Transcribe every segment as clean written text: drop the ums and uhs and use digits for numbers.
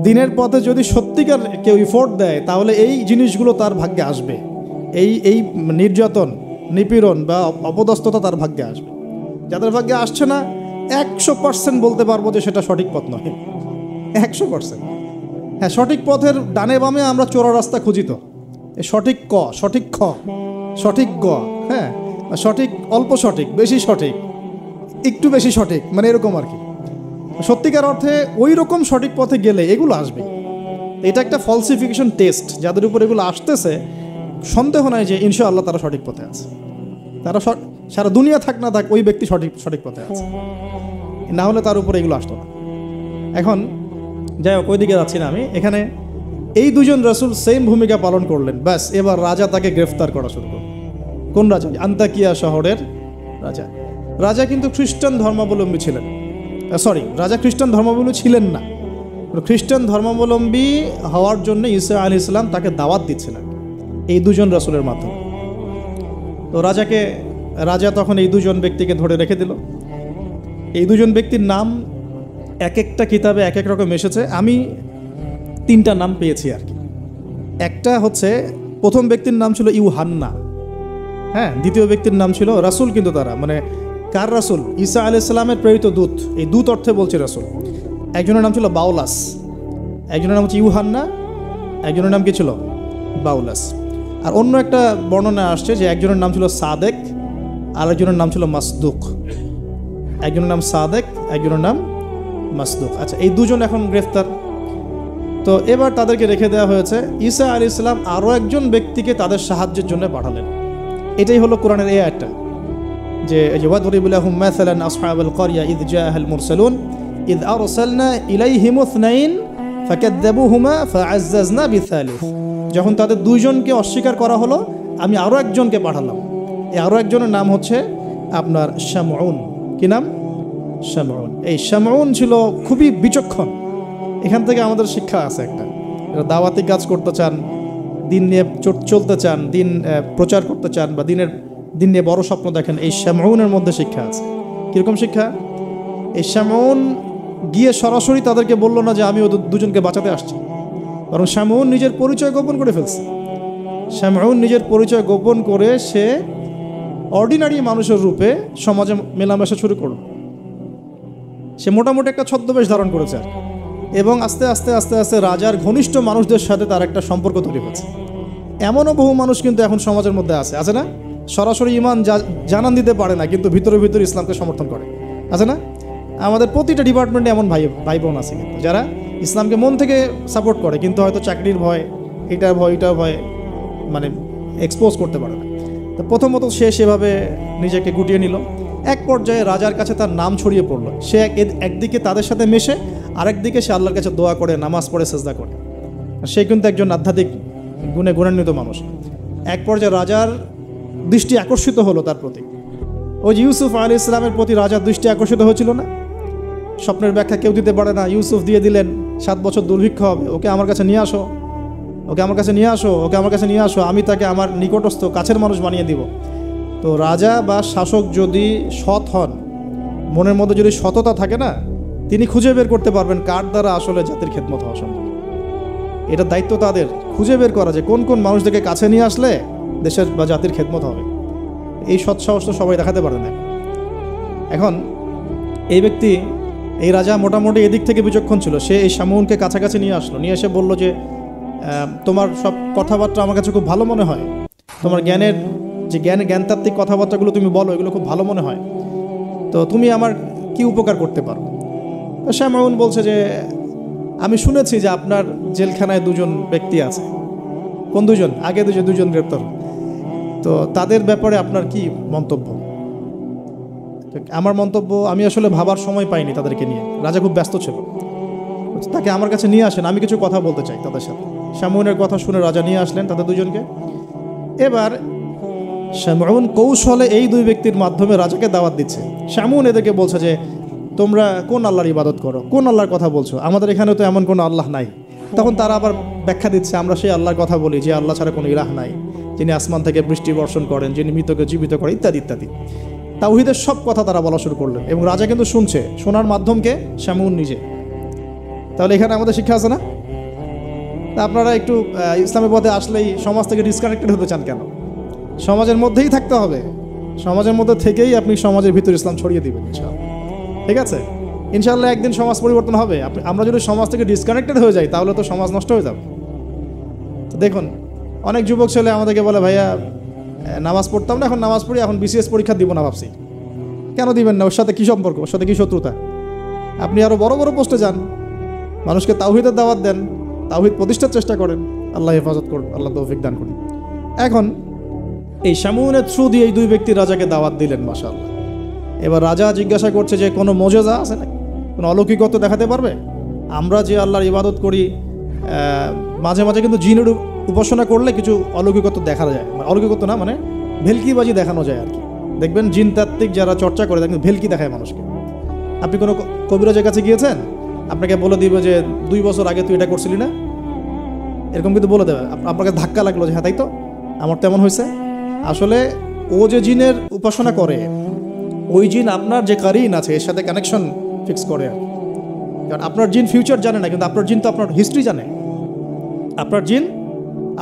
দিনের পথে যদি সত্যিকার কেউ ইফোর্ট দেয় তাহলে এই জিনিসগুলো তার ভাগ্যে আসবে। এই নির্যাতন, নিপীড়ন বা অপদস্থতা তার ভাগ্যে আসবে। যাদের ভাগ্যে আসছে না 100% বলতে পারবো যে সেটা সঠিক পথ নয়। 100%। হ্যাঁ, সঠিক পথের ডানে বামে আমরা চোরা রাস্তা খুঁজি তো, সঠিক ক, সঠিক খ, সঠিক গ, হ্যাঁ, সঠিক অল্প সঠিক, বেশি সঠিক, একটু বেশি সঠিক, মানে এরকম আর কি। সত্যিকার অর্থে ওই রকম সঠিক পথে গেলে এগুলো আসবে। এটা একটা ফলসিফিকেশন টেস্ট। যাদের উপর এগুলো আসতেছে সন্দেহ নাই যে ইনশাআল্লাহ তারা সঠিক পথে আছে। তারা সারা দুনিয়া থাক না থাক ওই ব্যক্তি সঠিক পথে আছে, না হলে তার উপরে এগুলো আসতো না। এখন যাই হোক, ওইদিকে যাচ্ছি না আমি। এখানে এই দুজন রাসূল সেম ভূমিকা পালন করলেন। ব্যাস, এবার রাজা তাকে গ্রেফতার করা শুরু করল। কোন রাজা? আন্তাকিয়া শহরের রাজা। রাজা কিন্তু খ্রিস্টান ধর্মাবলম্বী ছিলেন। রাজা খ্রিস্টান ধর্মাবলম্বী ছিলেন না। খ্রিস্টান ধর্মাবলম্বী হওয়ার জন্য ঈসা আলাইহিস সালাম তাকে দাওয়াত দিচ্ছিলেন এই দুজন রাসূলের মাধ্যমে। তো রাজা তখন এই দুজন ব্যক্তিকে ধরে রেখে দিল। এই দুজন ব্যক্তির নাম এক একটা কিতাবে এক এক রকম এসেছে। আমি 3টা নাম পেয়েছি আর কি। একটা হচ্ছে, প্রথম ব্যক্তির নাম ছিল ইউহান্না, হ্যাঁ। দ্বিতীয় ব্যক্তির নাম ছিল রাসূল, কিন্তু তারা মানে কার রাসূল? ঈসা আলাইহিস সালামের প্রেরিত দূত। এই দূত অর্থে বলছে রাসূল। একজনের নাম ছিল বাউলাস, একজনের নাম হচ্ছে ইউহান্না, একজনের নাম কি ছিল? বাউলাস। আর অন্য একটা বর্ণনা আসছে যে একজনের নাম ছিল সাদেক, আর একজনের নাম ছিল মাসদুক। একজনের নাম সাদেক, একজনের নাম মাসদুক। আচ্ছা, এই দুজন এখন গ্রেফতার। তো এবার তাদেরকে রেখে দেওয়া হয়েছে। ঈসা আলাইহিস সালাম আরও একজন ব্যক্তিকে তাদের সাহায্যের জন্য পাঠালেন। এটাই হলো কোরআনের এই আয়াতটা, যে ওয়াদরিব লাহুম মাসালান আসহাবাল ক্বরিয়া ইয জাআহাল মুরসালুন ইয আরসালনা ইলাইহিম ইসনাইন ফাকাযযাবুহুমা ফাআজ্জাজনা বিসালিস। যখন তাদের দুইজনকে অস্বীকার করা হলো, আমি আরও একজনকে পাঠালাম। এই আরও একজনের নাম হচ্ছে আপনার শামউন। কি নাম? শামউন। এই শামউন ছিল খুবই বিচক্ষণ। এখান থেকে আমাদের শিক্ষা আছে একটা। দাওয়াতি কাজ করতে চান, দিন নিয়ে চলতে চান, দিন প্রচার করতে চান, বা দিন নিয়ে বড় স্বপ্ন দেখেন, এই শামউনের মধ্যে শিক্ষা আছে। কীরকম শিক্ষা? এই শামউন গিয়ে সরাসরি তাদেরকে বলল না যে আমি ওই দুজনকে বাঁচাতে আসছি, বরং শামউন নিজের পরিচয় গোপন করে ফেলছে। শামউন নিজের পরিচয় গোপন করে সে অর্ডিনারি মানুষের রূপে সমাজে মেলামেশা শুরু করল। সে মোটামুটি একটা ছদ্মবেশ ধারণ করেছে আর, এবং আস্তে আস্তে আস্তে আস্তে রাজার ঘনিষ্ঠ মানুষদের সাথে তার একটা সম্পর্ক তৈরি হয়েছে। এমনও বহু মানুষ কিন্তু এখন সমাজের মধ্যে আছে না? সরাসরি ইমান জানান দিতে পারে না, কিন্তু ভিতরে ভিতরে ইসলামকে সমর্থন করে, আছে না? আমাদের প্রতিটা ডিপার্টমেন্টে এমন ভাই বোন আছে কিন্তু যারা ইসলামকে মন থেকে সাপোর্ট করে, কিন্তু হয়তো চাকরির ভয়, এটার ভয় মানে এক্সপোজ করতে পারে না। তো প্রথমত সে সেভাবে নিজেকে গুটিয়ে নিল। এক পর্যায়ে রাজার কাছে তার নাম ছড়িয়ে পড়লো। সে একদিকে তাদের সাথে মেশে, আরেকদিকে সে আল্লাহর কাছে দোয়া করে, নামাজ পড়ে, সেজদা করে। সে কিন্তু একজন আধ্যাত্মিক গুণে গুণান্বিত মানুষ। এক পর্যায়ে রাজার দৃষ্টি আকর্ষিত হলো তার প্রতি। ওই যে ইউসুফ আলাইহিস সালামের প্রতি রাজার দৃষ্টি আকর্ষিত হয়েছিল না? স্বপ্নের ব্যাখ্যা কেউ দিতে পারে না, ইউসুফ দিয়ে দিলেন। 7 বছর দুর্ভিক্ষ হবে, ওকে আমার কাছে নিয়ে আসো, ওকে আমার কাছে নিয়ে আসো, আমি তাকে আমার নিকটস্থ কাছের মানুষ বানিয়ে দিব। তো রাজা বা শাসক যদি সৎ হন, মনের মধ্যে যদি সততা থাকে না, তিনি খুঁজে বের করতে পারবেন কার দ্বারা আসলে জাতির খেদমত হওয়া সম্ভব। এটা দায়িত্ব তাদের খুঁজে বের করা যে কোন কোন মানুষদেরকে কাছে নিয়ে আসলে দেশের বা জাতির খেদমত হবে। এই সৎ সাহস তো সবাই দেখাতে পারে না। এখন এই রাজা মোটামুটি এদিক থেকে বিচক্ষণ ছিল। সে এই শামউনকে কাছাকাছি নিয়ে আসলো, নিয়ে এসে বলল যে তোমার সব কথাবার্তা আমার কাছে খুব ভালো মনে হয়, তোমার জ্ঞানতাত্ত্বিক কথাবার্তাগুলো তুমি বলো, এগুলো খুব ভালো মনে হয়, তো তুমি আমার কি উপকার করতে পারো? তো শামউন বলছে যে আমি শুনেছি যে আপনার জেলখানায় 2জন ব্যক্তি আছে। কোন 2জন? আগে 2জন গ্রেপ্তার। তো তাদের ব্যাপারে আপনার কি মন্তব্য? আমার মন্তব্য, আমি আসলে ভাবার সময় পাইনি তাদেরকে নিয়ে, রাজা খুব ব্যস্ত ছিল। তাকে আমার কাছে নিয়ে আসেন, আমি কিছু কথা বলতে চাই তাদের সাথে। শামউনের কথা শুনে রাজা নিয়ে আসলেন তাদের 2জনকে। এবার শামউন কৌশলে এই 2 ব্যক্তির মাধ্যমে রাজাকে দাওয়াত দিচ্ছে। শামউন এদেরকে বলছে যে তোমরা কোন আল্লাহর ইবাদত করো, কোন আল্লাহর কথা বলছো, আমাদের এখানে তো এমন কোনো আল্লাহ নাই। তখন তারা আবার ব্যাখ্যা দিচ্ছে, আমরা সেই আল্লাহর কথা বলি যে আল্লাহ ছাড়া কোনো ইলাহ নাই, যিনি আসমান থেকে বৃষ্টি বর্ষণ করেন, যিনি মৃতকে জীবিত করেন, ইত্যাদি ইত্যাদি। তাওহীদের সব কথা তারা বলা শুরু করলেন, এবং রাজা কিন্তু শুনছে। শোনার মাধ্যমকে শামউন নিজে। তাহলে এখানে আমাদের শিক্ষা আছে না? তা আপনারা একটু ইসলামের পথে আসলেই সমাজ থেকে ডিসকানেক্টেড হতে চান কেন? সমাজের মধ্যেই থাকতে হবে, সমাজের মধ্যে থেকেই আপনি সমাজের ভিতর ইসলাম ছড়িয়ে দিবেন ইনশাআল্লাহ। ঠিক আছে, ইনশাআল্লাহ একদিন সমাজ পরিবর্তন হবে। আমরা যদি সমাজ থেকে ডিসকানেক্টেড হয়ে যাই তাহলে তো সমাজ নষ্ট হয়ে যাবে। তো দেখুন, অনেক যুবক ছেলে আমাদেরকে বলে, ভাইয়া নামাজ পড়তাম না, এখন নামাজ পড়ি, এখন বিসিএস পরীক্ষা দিব না ভাবছি। কেন দিবেন না? ওর সাথে কী সম্পর্ক? ওর সাথে কী শত্রুতা? আপনি আরও বড় বড় পোস্টে যান, মানুষকে তাওহীদের দাওয়াত দেন, তাওহীদ প্রতিষ্ঠার চেষ্টা করেন। আল্লাহ হেফাজত করুন, আল্লাহ তৌফিক দান করুন। এখন এই শামউনের থ্রু দিয়ে এই দুই ব্যক্তি রাজাকে দাওয়াত দিলেন, মাশাআল্লাহ। এবার রাজা জিজ্ঞাসা করছে যে কোনো মোজেজা আছে নাকি, কোনো অলৌকিকত্ব দেখাতে পারবে? আমরা যে আল্লাহর ইবাদত করি, মাঝে মাঝে কিন্তু জিনের উপাসনা করলে কিছু অলৌকিকত্ব দেখা যায়। অলৌকিকত্ব না, মানে ভেলকিবাজি দেখানো যায় আর কি। দেখবেন জিনতাত্ত্বিক যারা চর্চা করে দেখবেন ভেলকি দেখায় মানুষকে। আপনি কোনো কবিরাজের কাছে গিয়েছেন, আপনাকে বলে দিবে যে 2 বছর আগে তুই এটা করছিলি না, এরকম কিন্তু বলে দেবে। আপনাকে ধাক্কা লাগলো যে হ্যাঁ তাই তো, আমার তেমন হয়েছে। আসলে ও যে জিনের উপাসনা করে, ওই জিন আপনার যে কারিন আছে এর সাথে কানেকশন ফিক্স করে। কারণ আপনার জিন ফিউচার জানে না, কিন্তু আপনার জিন তো আপনার হিস্ট্রি জানে। আপনার জিন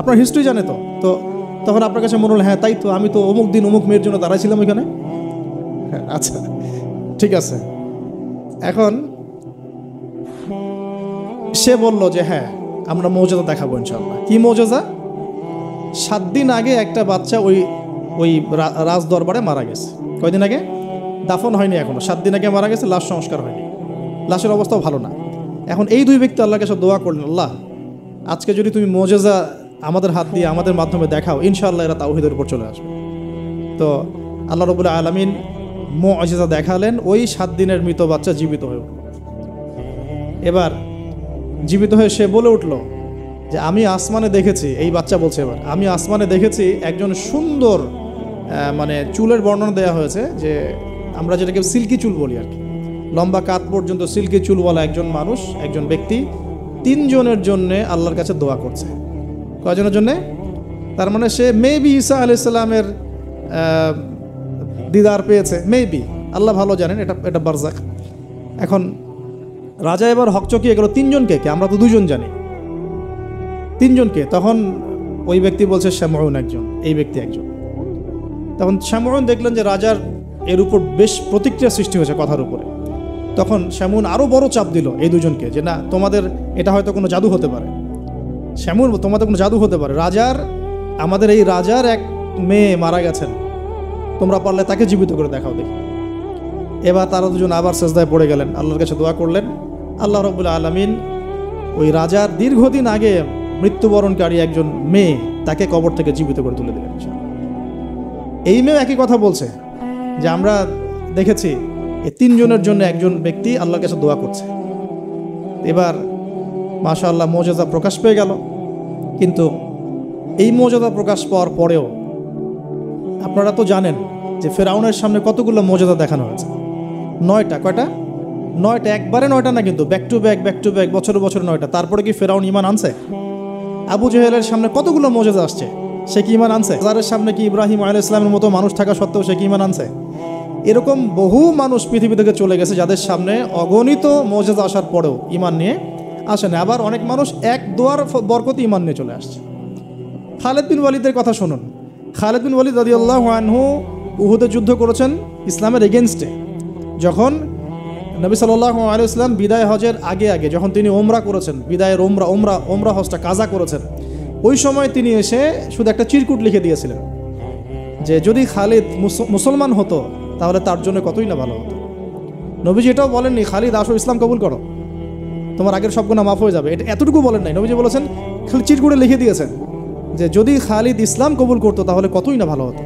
আপনার হিস্ট্রি জানে। তো তখন আপনার কাছে মনে হলো হ্যাঁ তাই তো, আমি তো অমুক দিন অমুক মেয়ের জন্য দাঁড়াইছিলাম ওইখানে। হ্যাঁ আচ্ছা ঠিক আছে। এখন সে বলল যে হ্যাঁ আমরা মৌজাদা দেখাবো ইনশাআল্লাহ। কি মৌজাদা? 7 দিন আগে একটা বাচ্চা ওই রাজ দরবারে মারা গেছে। কয়দিন আগে? দাফন হয়নি এখনো, 7 দিন আগে মারা গেছে, লাশ সংস্কার হয়নি, লাশের অবস্থাও ভালো না। এখন এই দুই ব্যক্তি আল্লাহকে সব দোয়া করলেন, আল্লাহ আজকে যদি তুমি মৌজাদা আমাদের হাত দিয়ে আমাদের মাধ্যমে দেখাও, ইনশাআল্লাহ এরা তাওহীদের উপর চলে আসবে। তো আল্লাহ রাব্বুল আলামিন মুআজিজা দেখালেন, ওই 7 দিনের মৃত বাচ্চা জীবিত হয়ে উঠল। এবার জীবিত হয়ে সে বলে উঠল যে আমি আসমানে দেখেছি, এই বাচ্চা বলছে এবার, আমি আসমানে দেখেছি একজন সুন্দর, মানে চুলের বর্ণনা দেওয়া হয়েছে যে আমরা যেটাকে সিল্কি চুল বলি আর কি, লম্বা কাত পর্যন্ত সিল্কি চুলওয়ালা একজন মানুষ, একজন ব্যক্তি 3 জনের জন্যে আল্লাহর কাছে দোয়া করছে। কয়জনের জন্যে? তার মানে সে মেবি ঈসা আলাইহিস সালামের দিদার পেয়েছে, মেবি, আল্লাহ ভালো জানেন, এটা বারজাক। এখন রাজা এবার হকচকিয়ে গেল, 3 জনকে কে? আমরা তো 2 জন জানি, 3 জনকে। তখন ওই ব্যক্তি বলছে শামউন একজন, এই ব্যক্তি একজন। তখন শামউন দেখলেন যে রাজার এর উপর বেশ প্রতিক্রিয়া সৃষ্টি হয়েছে কথার উপরে। তখন শামউন আরও বড় চাপ দিল এই 2 জনকে যে না, তোমাদের এটা হয়তো কোনো জাদু হতে পারে। শামউন, তোমাদের কোনো জাদু হতে পারে, আমাদের এই রাজার এক মেয়ে মারা গেছেন, তোমরা পারলে তাকে জীবিত করে দেখাও দেখি। এবার তারা 2 জন আবার সেজদায় পড়ে গেলেন, আল্লাহর কাছে দোয়া করলেন। আল্লাহ রাব্বুল আলামিন ওই রাজার দীর্ঘদিন আগে মৃত্যুবরণকারী একজন মেয়ে, তাকে কবর থেকে জীবিত করে তুলে দিলেন। এই মেয়ে একই কথা বলছে যে আমরা দেখেছি এই 3 জনের জন্য একজন ব্যক্তি আল্লাহর কাছে দোয়া করছে। এবার মাশাআল্লাহ মুআজিজা প্রকাশ পেয়ে গেল। কিন্তু এই মুআজিজা প্রকাশ পাওয়ার পরেও আপনারা তো জানেন যে ফেরাউনের সামনে কতগুলো মুআজিজা দেখানো হয়েছে, 9টা। কয়টা? 9টা। একবারে 9টা না, কিন্তু ব্যাক টু ব্যাক বছর 9টা। তারপরে কি ফেরাউন ঈমান আনছে? আবু জেহেলের সামনে কতগুলো মুআজিজা আসছে, সে কি ঈমান আনছে? যার সামনে কি ইব্রাহিম আলাইহিস সালামের মতো মানুষ থাকা সত্ত্বেও সে কি ঈমান আনছে? এরকম বহু মানুষ পৃথিবী থেকে চলে গেছে যাদের সামনে অগণিত মুআজিজা আসার পরেও ঈমান নিয়ে আসেনি। আবার অনেক মানুষ এক দোয়ার বরকতে ঈমান নিয়ে চলে আসছে। খালিদ বিন ওয়ালিদের কথা শুনুন। খালিদ বিন ওয়ালিদ রাদিয়াল্লাহু আনহু উহুদে যুদ্ধ করেছেন ইসলামের এগেনস্টে। যখন নবী সাল্লাল্লাহু আলাইহি ওয়াসাল্লাম বিদায় হজের আগে যখন তিনি ওমরা করেছেন, বিদায়ের ওমরা হজটা কাজা করেছেন, ওই সময় তিনি এসে শুধু একটা চিরকুট লিখে দিয়েছিলেন যে যদি খালিদ মুসলমান হতো তাহলে তার জন্য কতই না ভালো হতো। নবীজি এটাও বলেননি খালিদ আসো ইসলাম কবুল করো, তোমার আগের সব গুনাহ মাফ হয়ে যাবে, এতটুকু বলেন নাই। নবীজি বলেছেন, খালি চিরকুটে লিখে দিয়েছেন যে যদি খালিদ ইসলাম কবুল করতো তাহলে কতই না ভালো হতো।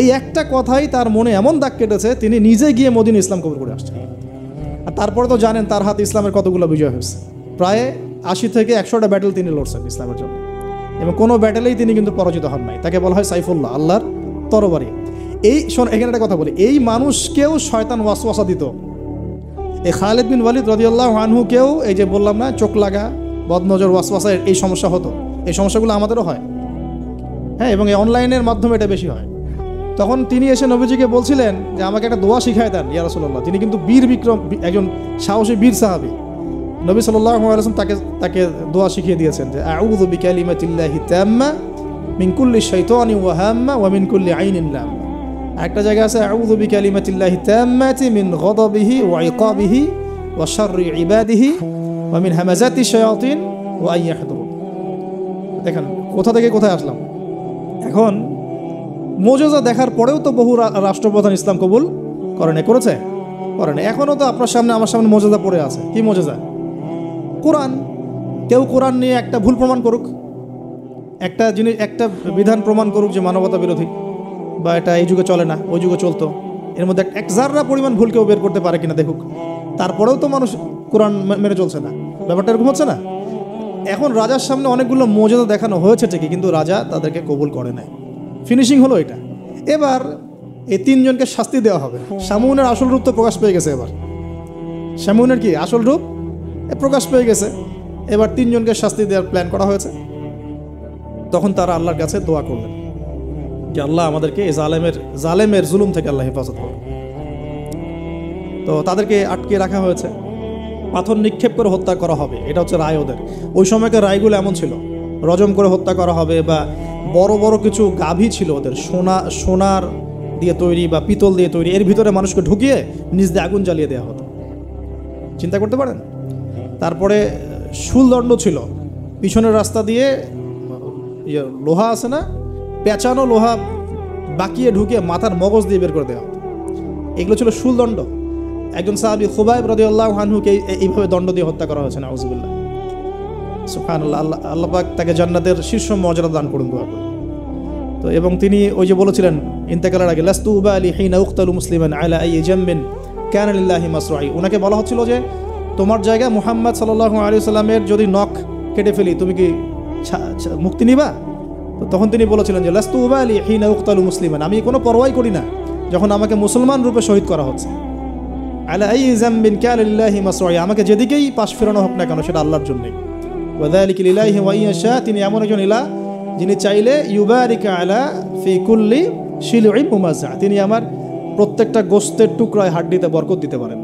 এই একটা কথাই তার মনে এমন দাগ কেটেছে, তিনি নিজে গিয়ে মদিনা ইসলাম কবুল করে আসছেন। আর তারপরে তো জানেন তার হাতে ইসলামের কতগুলো বিজয় হয়েছে, প্রায় 80 থেকে 100টা ব্যাটেল তিনি লড়ছেন ইসলামের জন্য, এবং কোনো ব্যাটেলেই তিনি কিন্তু পরাজিত হন নাই। তাকে বলা হয় সাইফুল্লাহ, আল্লাহর তরবারি। এখানে একটা কথা বলি, এই মানুষকেও শয়তান ওয়াসওয়াসা দিত। এই খালিদ বিন ওয়ালিদ রাদিয়াল্লাহু আনহুকেও এই যে বললাম না, চোখ লাগা, বদনজর, ওয়াসওয়াসা, এই সমস্যা হতো। এই সমস্যাগুলো আমাদেরও হয়, হ্যাঁ, এবং এই অনলাইনের মাধ্যমে এটা বেশি হয়। তখন তিনি এসে নবীজিকে বলছিলেন যে আমাকে একটা দোয়া শিখায় দেন ইয়া রাসূলুল্লাহ। তিনি কিন্তু বীর বিক্রম, একজন সাহসী বীর সাহাবী। নবী সাল্লাল্লাহু আলাইহি ওয়াসাল্লাম তাকে দোয়া শিখিয়ে দিয়েছেন যে আউযু বিকালিমাতিল্লাহি তাম্মা মিন কুল্লি শাইতানিন ওয়া হাম্মা ওয়া মিন কুল্লি আইনিন লাম্মা। একটা জায়গা আছে আউযু বিকালিমাতিল্লাহি তাম্মাতি মিন গাদাবিহি ওয়া ইকাবিহি ওয়া শাররি ইবাদিহি ওয়া মিন হামাজাতি শায়াতিন ওয়া আন ইয়াহদুরুন। দেখেন কোথা থেকে কোথায় আসলাম। এখন মুজিজা দেখার পরেও তো বহু রাষ্ট্রপ্রধান ইসলাম কবুল করেছে। এখনও তো আপনার সামনে আমার সামনে মুজিজা পড়ে আছে। কি মুজিজা? কোরআন। কেউ কোরআন নিয়ে একটা ভুল প্রমাণ করুক, একটা জিনিস, একটা বিধান প্রমাণ করুক যে মানবতা বিরোধী বা এটা এই যুগে চলে না, ওই যুগে চলতো, এর মধ্যে এক জাররা পরিমাণ ভুল কেউ বের করতে পারে কিনা দেখুক। তারপরেও তো মানুষ কোরআন মেনে চলছে না। ব্যাপারটা এরকম হচ্ছে না? এখন রাজার সামনে অনেকগুলো মুজিজা দেখানো হয়েছে ঠিকই, কিন্তু রাজা তাদেরকে কবুল করে নাই। ফিনিশিং হলো এটা। এবার এই তিনজনকে শাস্তি দেওয়া হবে। শামউনের আসল রূপ তো প্রকাশ পেয়ে গেছে। এবার শামউনের কি আসল রূপ প্রকাশ পেয়ে গেছে। এবার তিনজনকে শাস্তি দেওয়ার প্ল্যান করা হয়েছে। তখন তারা আল্লাহর কাছে দোয়া করলেন যে আল্লাহ আমাদেরকে এই জালেমের জুলুম থেকে আল্লাহ হেফাজত করুন। তো তাদেরকে আটকে রাখা হয়েছে, পাথর নিক্ষেপ করে হত্যা করা হবে, এটা হচ্ছে রায় ওদের। ওই সময়কার রায়গুলো এমন ছিল, রজম করে হত্যা করা হবে, বা বড় বড় কিছু গাভী ছিল ওদের, সোনার দিয়ে তৈরি বা পিতল দিয়ে তৈরি, এর ভিতরে মানুষকে ঢুকিয়ে নিজ দিয়ে আগুন জ্বালিয়ে দেওয়া হতো। চিন্তা করতে পারেন। তারপরে শুলদণ্ড ছিল, পিছনের রাস্তা দিয়ে লোহা আছে না, পেঁচানো লোহা বাকিয়ে ঢুকিয়ে মাথার মগজ দিয়ে বের করে দেওয়া হতো। এগুলো ছিল শুলদণ্ড। একজন সাহাবী খুবাইব রাদিয়াল্লাহু আনহুকে এইভাবে দণ্ড দিয়ে হত্যা করা হয়েছে। নাউযুবিল্লাহ, সুবহানাল্লাহ। আল্লাহ পাক তাকে জান্নাতের শীর্ষ মর্যাদা দান করুন, দোয়া করি। তো এবং তিনি ওই যে বলেছিলেন ইন্তেকালের আগে, লাস্তু উবালি হিনা উকতালু মুসলিমান আলা আই জামবিন কানা লিল্লাহি মাসরাই। ওনাকে বলা হচ্ছিল যে তোমার জায়গায় মুহাম্মদ সাল্লাল্লাহু আলাইহি ওয়াসাল্লামের যদি নখ কেটে ফেলি তুমি কি মুক্তি নিবা? তো তখন তিনি বলেছিলেন যে লাস্তু উবালি হিনা উকতালু মুসলিমান, আমি কোনো পরোয়াই করি না যখন আমাকে মুসলমান রূপে শহীদ করা হচ্ছে। আলা আই জামবিন কানা লিল্লাহি মাসরাই, আমাকে যেদিকেই পাশ ফেরানো হোক না কেন সেটা আল্লাহর জন্যই। ওয়া যালিকা লিল্লাহি ওয়া ইয়াশা, তিনি এমন একজন ইলাহ যিনি চাইলে ইউবারিকা আলা ফি কুল্লি শিলউইন মুমাজ্জা, তিনি আমার প্রত্যেকটা গোস্তের টুকরায় হাড্ডিতে বরকত দিতে পারেন।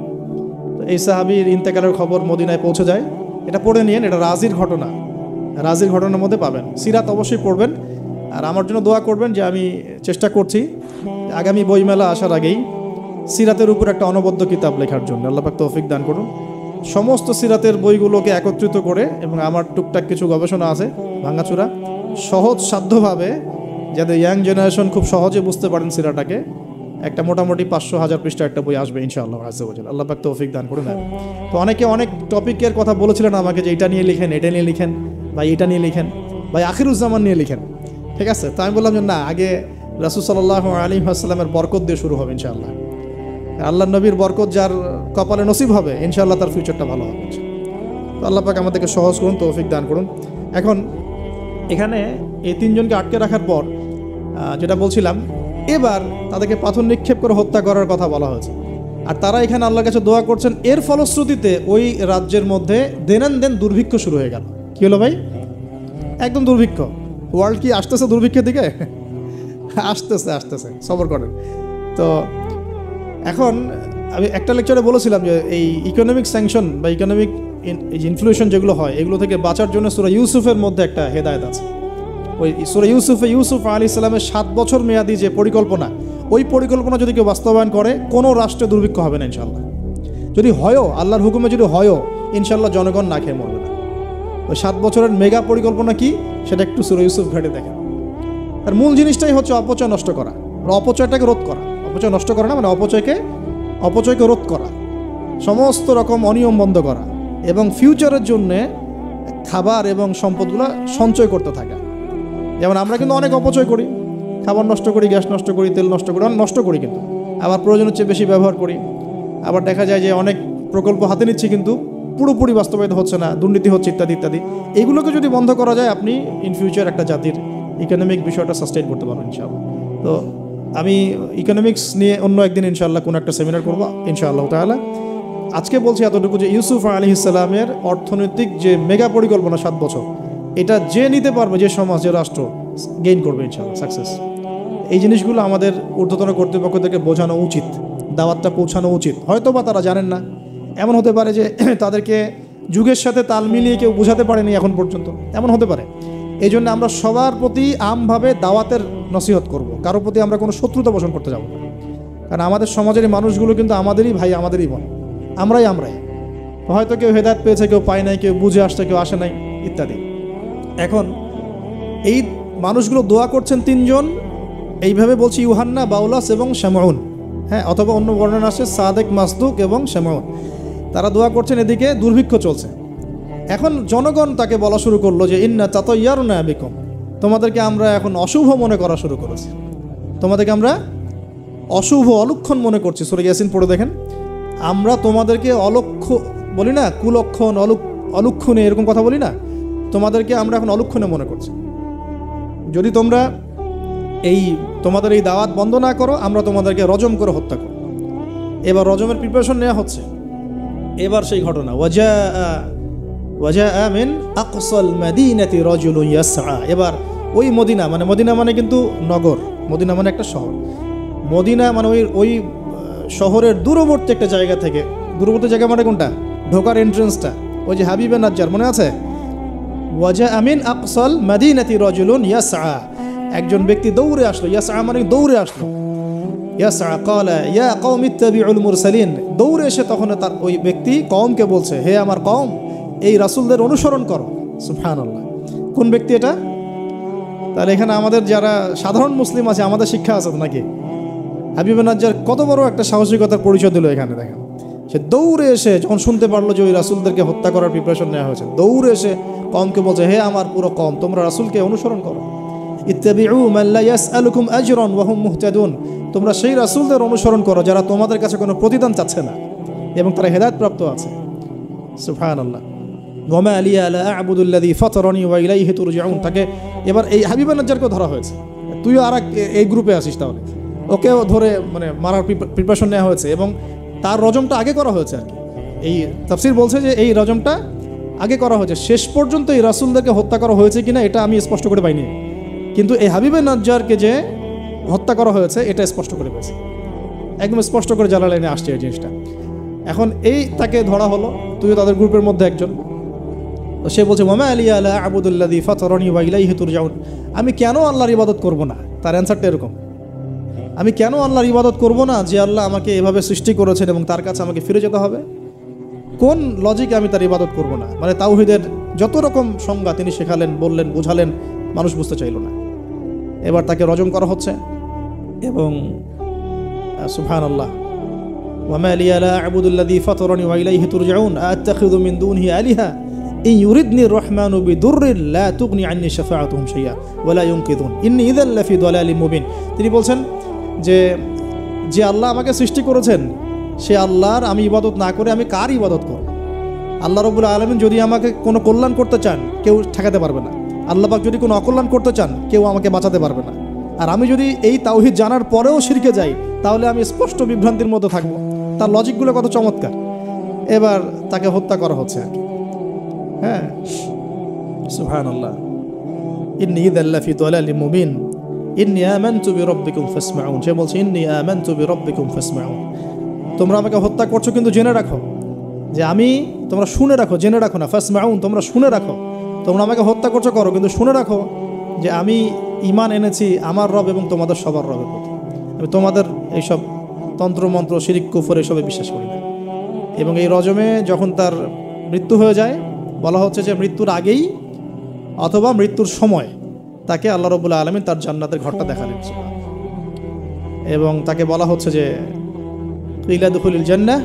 তো এই সাহাবীর ইন্তেকালের খবর মদিনায় পৌঁছে যায়। এটা পড়ে নিয়েন, এটা রাজির ঘটনা, রাজির ঘটনার মধ্যে পাবেন। সিরাত অবশ্যই পড়বেন, আর আমার জন্য দোয়া করবেন যে আমি চেষ্টা করছি আগামী বইমেলা আসার আগেই সিরাতের উপর একটা অনবদ্য কিতাব লেখার জন্য। আল্লাহ পাক তৌফিক দান করুন। সমস্ত সিরাতের বইগুলোকে একত্রিত করে, এবং আমার টুকটাক কিছু গবেষণা আছে ভাঙাচুরা, সহজ সাধ্যভাবে যাতে ইয়াং জেনারেশন খুব সহজে বুঝতে পারেন সিরাটাকে, একটা মোটামুটি 500,000 পৃষ্ঠা একটা বই আসবে ইনশাআল্লাহ আযজা ওয়া জাল্লা। আল্লাহ পাক তৌফিক দান করুন। তো অনেকে অনেক টপিকের কথা বলেছিলেন আমাকে যে এটা নিয়ে লিখেন, এটা নিয়ে লিখেন, ভাই এটা নিয়ে লিখেন, ভাই আখিরুজ্জামান নিয়ে লিখেন, ঠিক আছে? তো আমি বললাম যে না, আগে রাসূল সাল্লাল্লাহু আলাইহি ওয়াসাল্লামের বরকত দিয়ে শুরু হবে ইনশাআল্লাহ। আল্লাহর নবীর বরকত যার কপালে নসিব হবে ইনশাআল্লাহ তার ফিউচারটা ভালো হবে। তো আল্লাহ পাক আমাদেরকে সহজ করুন, তৌফিক দান করুন। এখন এখানে এই তিনজনকে আটকে রাখার পর যেটা বলছিলাম, এবার তাদেরকে পাথর নিক্ষেপ করে হত্যা করার কথা বলা হয়েছে। আর তারা এখানে আল্লাহর কাছে দোয়া করছেন। এর ফলশ্রুতিতে ওই রাজ্যের মধ্যে দেন দুর্ভিক্ষ শুরু হয়ে গেল। কী হলো ভাই? একদম দুর্ভিক্ষ। ওয়ার্ল্ড কি আসতেছে দুর্ভিক্ষের দিকে? আসতেছে, সবর করেন। তো এখন আমি একটা লেকচারে বলেছিলাম যে এই ইকোনমিক স্যাংশন বা ইকোনমিক ইনফ্লুয়েশন যেগুলো হয়, এগুলো থেকে বাঁচার জন্য সূরা ইউসুফের মধ্যে একটা হেদায়েত আছে। ওই সূরা ইউসুফ আলাইহিস সালামের 7 বছর মেয়াদি যে পরিকল্পনা, ওই পরিকল্পনা যদি কেউ বাস্তবায়ন করে কোনো রাষ্ট্রে দুর্ভিক্ষ হবে না ইনশাআল্লাহ। যদি হয়ও, আল্লাহর হুকুমে যদি হয়ও, ইনশাআল্লাহ জনগণ না খেয়ে মরবে না। ওই 7 বছরের মেগা পরিকল্পনা কি সেটা একটু সূরা ইউসুফ ঘাটে দেখেন। তার মূল জিনিসটাই হচ্ছে অপচয় নষ্ট করা, অপচয়টাকে রোধ করা। অপচয় নষ্ট করা না, মানে অপচয়কে রোধ করা, সমস্ত রকম অনিয়ম বন্ধ করা, এবং ফিউচারের জন্যে খাবার এবং সম্পদগুলো সঞ্চয় করতে থাকা। যেমন আমরা কিন্তু অনেক অপচয় করি, খাবার নষ্ট করি, গ্যাস নষ্ট করি, তেল নষ্ট করি, নষ্ট করি, কিন্তু আবার প্রয়োজনের চেয়ে বেশি ব্যবহার করি। আবার দেখা যায় যে অনেক প্রকল্প হাতে নিচ্ছি কিন্তু পুরোপুরি বাস্তবায়িত হচ্ছে না, দুর্নীতি হচ্ছে, ইত্যাদি ইত্যাদি। এগুলোকে যদি বন্ধ করা যায়, আপনি ইন ফিউচার একটা জাতির ইকোনমিক বিষয়টা সাস্টেইন করতে পারবেন ইনশাআল্লাহ। তো আমি ইকোনমিক্স নিয়ে অন্য একদিন ইনশাআল্লাহ কোনো একটা সেমিনার করবো ইনশাআল্লাহ তাআলা। আজকে বলছি এতটুকু যে ইউসুফ আলাইহিস সালামের অর্থনৈতিক যে মেগা পরিকল্পনা 7 বছর, এটা যে নিতে পারবে, যে সমাজ, যে রাষ্ট্র গেইন করবে ইনশাআল্লাহ, সাকসেস। এই জিনিসগুলো আমাদের ঊর্ধ্বতন কর্তৃপক্ষদেরকে বোঝানো উচিত, দাওয়াতটা পৌঁছানো উচিত। হয়তো বা তারা জানেন না, এমন হতে পারে যে তাদেরকে যুগের সাথে তাল মিলিয়ে কেউ বোঝাতে পারেনি এখন পর্যন্ত, এমন হতে পারে। এই জন্য আমরা সবার প্রতি আমভাবে দাওয়াতের নসিহত করব, কারোর প্রতি আমরা কোনো শত্রুতা পোষণ করতে যাব না। কারণ আমাদের সমাজের এই মানুষগুলো কিন্তু আমাদেরই ভাই, আমাদেরই বোন, আমরাই। হয়তো কেউ হেদায়েত পেয়েছে, কেউ পায় নাই, কেউ বুঝে আসছে, কেউ আসে নাই, ইত্যাদি। এখন এই মানুষগুলো দোয়া করছেন তিনজন, এইভাবে বলছি, ইউহান্না, বাউলাস এবং শামউন। হ্যাঁ, অথবা অন্য বর্ণনা আসছে সাদেক, মাসদুক এবং শামউন। তারা দোয়া করছেন, এদিকে দুর্ভিক্ষ চলছে। এখন জনগণ তাকে বলা শুরু করলো যে ইন্না তাতায়্যারুনা বিকুম, তোমাদেরকে আমরা এখন অশুভ মনে করা শুরু করেছি, তোমাদেরকে আমরা অশুভ, অলক্ষণ মনে করছি। সূরা ইয়াসিন পড়ে দেখেন, আমরা তোমাদেরকে অলক্ষ্য বলি না, কুলক্ষণ, অলক্ষণে, এরকম কথা বলি না, তোমাদেরকে আমরা এখন অলক্ষণে মনে করছি। যদি তোমরা তোমাদের এই দাওয়াত বন্ধ না করো, আমরা তোমাদেরকে রজম করে হত্যা করো। এবার রজমের প্রিপারেশন নেওয়া হচ্ছে। এবার সেই ঘটনা, ওয়াজা মিন আকসাল মাদিনাতি রাজুলুন ইয়াসআ। এবার ওই মদিনা মানে কিন্তু নগর, মদিনা মানে একটা শহর, মদিনা মানে ওই শহরের দূরবর্তী একটা জায়গা থেকে, দূরবর্তী জায়গা মানে কোনটা, ঢোকার এন্ট্রেন্সটা, ওই যে হাবিবে নাজ্জার মনে আছে, ওয়াজা মিন আকসাল মাদিনাতি রাজুলুন ইয়াসআ, একজন ব্যক্তি দৌড়ে আসলো, ইয়াসআ মানে দৌড়ে আসলো, ইয়াসআ ক্বালা ইয়া কওমি ইত্তাবিউল মুরসালিন, দৌড়ে এসে তখন তার ওই ব্যক্তি কওমকে বলছে, হে আমার কওম, এই রাসূলদের অনুসরণ করো। সুবহানাল্লাহ, কোন ব্যক্তি এটা? তাহলে এখানে আমাদের যারা সাধারণ মুসলিম আছে, আমাদের শিক্ষা আছে নাকি? হাবিবে নাজ্জার কত বড় একটা সাহসিকতার পরিচয় দিল এখানে। দেখেন, সে দৌড়ে এসে যখন শুনতে পারলো যে ওই রাসূলদেরকে হত্যা করার প্রিপারেশন নেওয়া হয়েছে, দৌড়ে এসে কওমকে বলছে, হে আমার পুরো কওম, তোমরা রাসূলকে অনুসরণ করো। ইত্তাবিউ মান লা ইয়াসআলুকুম আজরান ওয়া হুম মুহতাদুন, তোমরা সেই রাসূলদের অনুসরণ করো যারা তোমাদের কাছে কোনো প্রতিদান চাচ্ছে না এবং তারা হেদায়েত প্রাপ্ত আছে। সুবহানাল্লাহ। ওয়া মা লিয়া লা আ'বুদু আল্লাযী ফাতারানি ওয়া ইলাইহি তুরজাউন। তাকে এবার এই হাবিবে নাজ্জারকেও ধরা হয়েছে, তুইও আর এই গ্রুপে আসিস, তাহলে ওকেও ধরে মারার প্রিপারেশন নেওয়া হয়েছে এবং তার রজমটা আগে করা হয়েছে আর কি। এই তাফসীর বলছে যে এই রজমটা আগে করা হয়েছে। শেষ পর্যন্ত এই রাসূলদেরকে হত্যা করা হয়েছে কিনা এটা আমি স্পষ্ট করে পাইনি, কিন্তু এই হাবিবে নাজ্জারকে যে হত্যা করা হয়েছে এটা স্পষ্ট করে পেয়েছে, একদম স্পষ্ট করে জালালাইনে আসছে এই জিনিসটা। এখন তাকে ধরা হলো, তুইও তাদের গ্রুপের মধ্যে একজন। তো সে বলছে, ওয়া মা লিয়া লা আ'বুদু আল্লাযী ফাতারানি ওয়া ইলাইহি তুরজাউন, আমি কেন আল্লাহর ইবাদত করব না? তার অ্যানসারটা এরকম, আমি কেন আল্লাহর ইবাদত করব না যে আল্লাহ আমাকে এভাবে সৃষ্টি করেছেন এবং তার কাছে আমাকে ফিরে যেতে হবে? কোন লজিকে আমি তার ইবাদত করব না? মানে তাওহীদের যত রকম সংজ্ঞা তিনি শেখালেন, বললেন, বোঝালেন, মানুষ বুঝতে চাইল না। এবার তাকে রজম করা হচ্ছে এবং সুবহানাল্লাহ, ওয়া মা লিয়া লা আ'বুদু আল্লাযী ফাতারানি ওয়া ইলাইহি তুরজাউন আ'তাখিযু মিন দুনিহি আলিহা ইন ইউরিদনি আর-রাহমানু বিদুররিন লা তুগনি আন্নী শাফাআতুহুম শাইআ ওয়া লা ইউনকিযুন ইন্নী ইযাল লাফি দালালিম মুবিন। তিনি বলছেন যে আল্লাহ আমাকে সৃষ্টি করেছেন, সে আল্লাহর আমি ইবাদত না করে আমি কার ইবাদত করব? আল্লাহ রাব্বুল আলামিন যদি আমাকে কোনো কল্যাণ করতে চান, কেউ ঠেকাতে পারবে না। আল্লাহ পাক যদি কোনো অকল্যাণ করতে চান, কেউ আমাকে বাঁচাতে পারবে না। আর আমি যদি এই তাওহীদ জানার পরেও শিরকে যাই, তাহলে আমি স্পষ্ট বিভ্রান্তির মধ্যে থাকবো। তার লজিকগুলো কত চমৎকার। এবার তাকে হত্যা করা হচ্ছে আর কি। হ্যাঁ, সুবহানাল্লাহ। ইন্নী ইযাল লাফি দালালিম মুবিন ইন্নী আমানতু বিরাব্বিকুম ফাসমাউন। সে বলছে, ইন্নী আমানতু বিরাব্বিকুম ফাসমাউন, তোমরা আমাকে হত্যা করছো কিন্তু জেনে রাখো যে তোমরা শুনে রাখো, জেনে রাখো না, ফাসমাউন তোমরা শুনে রাখো, তোমরা আমাকে হত্যা করছো করো, কিন্তু শুনে রাখো যে আমি ঈমান এনেছি আমার রব এবং তোমাদের সবার রবের প্রতি। আমি তোমাদের এইসব তন্ত্রমন্ত্র, শিরিক, কুফর এসবে বিশ্বাস করি না। এবং এই রজমে যখন তার মৃত্যু হয়ে যায়, বলা হচ্ছে যে মৃত্যুর আগেই অথবা মৃত্যুর সময় তাকে আল্লাহ রাব্বুল আলামিন তার জান্নাতের ঘরটা দেখালেন এবং তাকে বলা হচ্ছে যে কিলা দুখুলিল জান্নাহ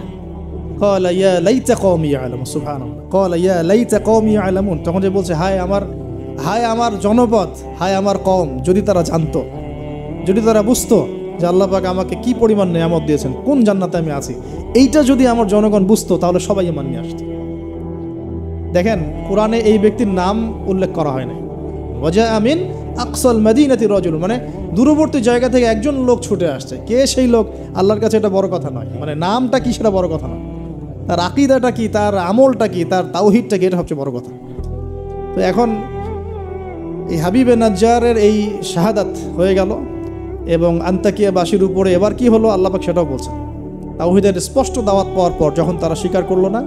ক্বালা ইয়া লাইতা কওমি ইয়ালামুন। সুবহানাল্লাহ, ক্বালা ইয়া লাইতা কওমি ইয়ালামুন। তখন যে বলছে, হায় আমার জনপদ, হায় আমার কওম, যদি তারা জানতো, যদি তারা বুঝতো যে আল্লাহ পাক আমাকে কি পরিমাণ নিয়ামত দিয়েছেন, কোন জান্নাতে আমি আছি, এইটা যদি আমার জনগণ বুঝতো তাহলে সবাই ঈমান নিয়ে আসতো। দেখেন, কোরআনে এই ব্যক্তির নাম উল্লেখ করা হয় না। ওয়াজা আমিন আকসাল মাদিনাতি রাজুল, মানে দূরবর্তী জায়গা থেকে একজন লোক ছুটে আসছে। কে সেই লোক আল্লাহর কাছে এটা বড় কথা নয়, মানে নামটা কি সেটা বড় কথা নয়, তার আকীদাটা কি, তার আমলটা কি, তার তাওহীদটা কি, এটা সবচেয়ে বড় কথা। তো এখন এই হাবিবে নাজ্জারের এই শাহাদাত হয়ে গেল এবং আন্তাকিয়াবাসীর উপরে এবার কি হলো আল্লাহ পাক সেটাও বলছেন। তাওহীদের স্পষ্ট দাওয়াত পাওয়ার পর যখন তারা স্বীকার করলো না,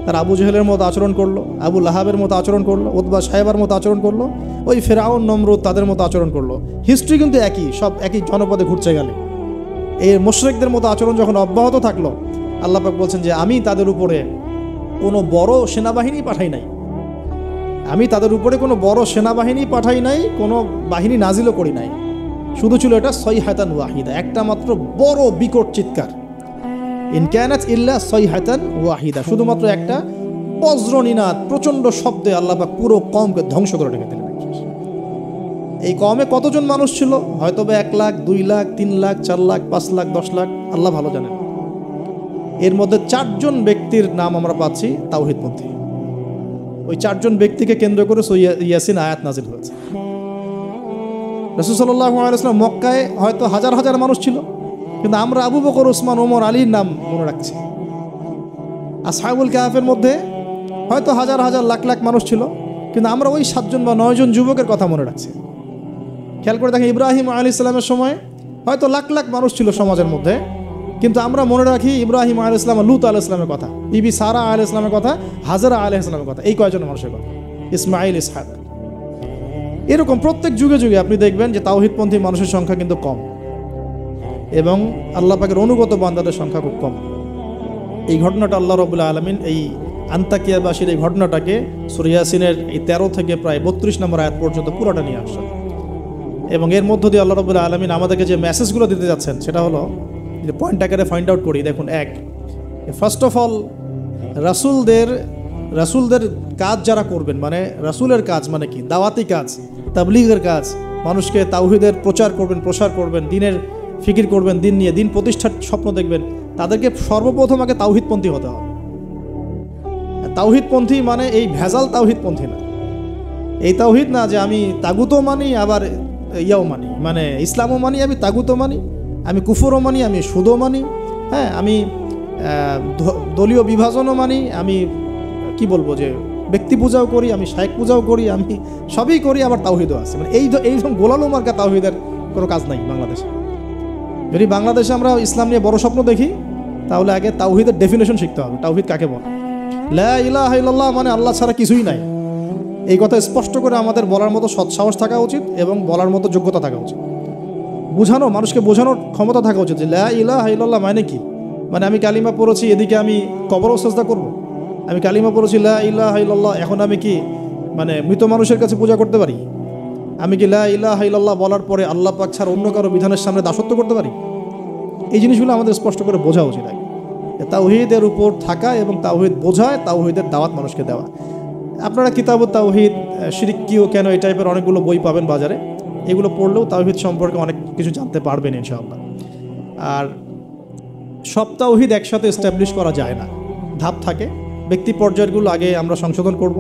তারা আবু জেহেলের মতো আচরণ করলো, আবু লাহাবের মতো আচরণ করলো, উতবা সাহেবার মতো আচরণ করলো, ওই ফেরাউন নমরুদ তাদের মতো আচরণ করলো। হিস্ট্রি কিন্তু একই, সব একই জনপদে ঘুরছে গেলে। এই মুশরিকদের মতো আচরণ যখন অব্যাহত থাকলো, আল্লাহ পাক বলছেন যে আমি তাদের উপরে কোনো বড় সেনাবাহিনী পাঠাই নাই, আমি তাদের উপরে কোনো বড় সেনাবাহিনী পাঠাই নাই, কোনো বাহিনী নাজিলও করি নাই। শুধু ছিল এটা সয়হাতান ওয়াহিদা, একটা মাত্র বড় বিকট চিৎকার। ইন কানাত ইল্লা সয়হাতান ওয়াহিদা, শুধুমাত্র একটা বজ্রনিনাদ, প্রচণ্ড শব্দে আল্লাহ পাক পুরো কওমকে ধ্বংস করে রেখে দিলেন। এই কওমে কতজন মানুষ ছিল? হয়তো বা 1 লাখ, 2 লাখ, 3 লাখ, 4 লাখ, 5 লাখ, 10 লাখ, আল্লাহ ভালো জানেন। এর মধ্যে 4 জন ব্যক্তির নাম আমরা পাচ্ছি তাওহীদপন্থী। ওই 4 জন ব্যক্তিকে কেন্দ্র করে ইয়াসিন আয়াত নাজিল হয়েছে। রাসূল সাল্লাল্লাহু আলাইহি ওয়াসাল্লাম মক্কায় হয়তো হাজার হাজার মানুষ ছিল, কিন্তু আমরা আবু বকর, ওসমান, ওমর, আলীর নাম মনে রাখছি। আসহাবুল কাহফের মধ্যে হয়তো হাজার হাজার লাখ লাখ মানুষ ছিল, কিন্তু আমরা ওই 7 জন বা 9 জন যুবকের কথা মনে রাখছি। খেয়াল করে দেখেন, ইব্রাহিম আলাইহিস সালামের সময় হয়তো লাখ লাখ মানুষ ছিল সমাজের মধ্যে, কিন্তু আমরা মনে রাখি ইব্রাহিম আলাইহিস সালাম, লূত আলাইহিস সালামের কথা, বিবি সারা আলাইহিস সালামের কথা, হাজরা আলাইহিস সালামের কথা, এই কয়জন মানুষের কথা, ইসমাইল, ইসহাক। এরকম প্রত্যেক যুগে যুগে আপনি দেখবেন যে তাওহীদপন্থী মানুষের সংখ্যা কিন্তু কম, এবং আল্লাহ পাকের অনুগত বান্দাদের সংখ্যা খুব কম। এই ঘটনাটা আল্লাহ রাব্বুল আলামিন এই আন্তাকিয়াবাসীর এই ঘটনাটাকে সূরা ইয়াসিনের এই 13 থেকে প্রায় 32 নম্বর আয়াত পর্যন্ত পুরোটা নিয়ে আসছেন। এবং এর মধ্য দিয়ে আল্লাহ রাব্বুল আলামিন আমাদেরকে যে মেসেজগুলো দিতে যাচ্ছেন সেটা হলো, যে পয়েন্ট আকারে ফাইন্ড আউট করি। দেখুন, ফার্স্ট অফ অল রাসূলদের কাজ যারা করবেন, মানে রাসূলের কাজ মানে কি? দাওয়াতি কাজ, তাবলীগের কাজ, মানুষকে তাওহীদের প্রচার করবেন, প্রসার করবেন, দিনের ফিকির করবেন, দিন নিয়ে দিন প্রতিষ্ঠার স্বপ্ন দেখবেন, তাদেরকে সর্বপ্রথম আগে তাওহীদপন্থী হতে হবে। তাওহীদপন্থী মানে এই ভেজাল তাওহীদপন্থী না। এই তাওহীদ না যে আমি তাগুতও মানি আবার ইয়াও মানি, মানে ইসলামও মানি, আমি তাগুতও মানি, আমি কুফরও মানি, আমি সুদও মানি, হ্যাঁ, আমি দলীয় বিভাজনও মানি, আমি কি বলবো যে ব্যক্তি পূজাও করি, আমি শায়েখ পূজাও করি, আমি সবই করি, আবার তাওহীদও আছে। মানে এইরকম গোলালো মার্কা তাওহীদের কোনো কাজ নাই বাংলাদেশে। যদি বাংলাদেশে আমরা ইসলাম নিয়ে বড় স্বপ্ন দেখি, তাহলে আগে তাওহীদের ডেফিনেশন শিখতে হবে। তাওহীদ কাকে বলে? লা ইলাহা ইল্লাল্লাহ মানে আল্লাহ ছাড়া কিছুই নাই। এই কথা স্পষ্ট করে আমাদের বলার মতো সৎসাহস থাকা উচিত এবং বলার মতো যোগ্যতা থাকা উচিত। মানুষকে বোঝানোর ক্ষমতা থাকা উচিত যে লা ইলাহা ইল্লাল্লাহ মানে কি। মানে আমি কালিমা পড়েছি, এদিকে আমি কবরও সাজদা করব? আমি কালিমা পড়েছি লা ইলাহা ইল্লাল্লাহ, এখন আমি কি মানে মৃত মানুষের কাছে পূজা করতে পারি? আমি কি লা ইলাহা ইল্লাল্লাহ বলার পরে আল্লাহ পাক ছাড়া অন্য কারো বিধানের সামনে দাসত্ব করতে পারি? এই জিনিসগুলো আমাদের স্পষ্ট করে বোঝা উচিত। তাওহীদের উপর থাকা এবং তাওহীদ বোঝায়, তাওহীদের দাওয়াত মানুষকে দেওয়া। আপনারা কিতাবুত তাওহীদ, শিরক কি ও কেন, এই টাইপের অনেকগুলো বই পাবেন বাজারে। এগুলো পড়লেও তাওহীদ সম্পর্কে অনেক কিছু জানতে পারবেন ইনশাআল্লাহ। আর সব তাওহীদ একসাথে এস্টাবলিশ করা যায় না, ধাপ থাকে। ব্যক্তি পর্যায়গুলো আগে আমরা সংশোধন করব,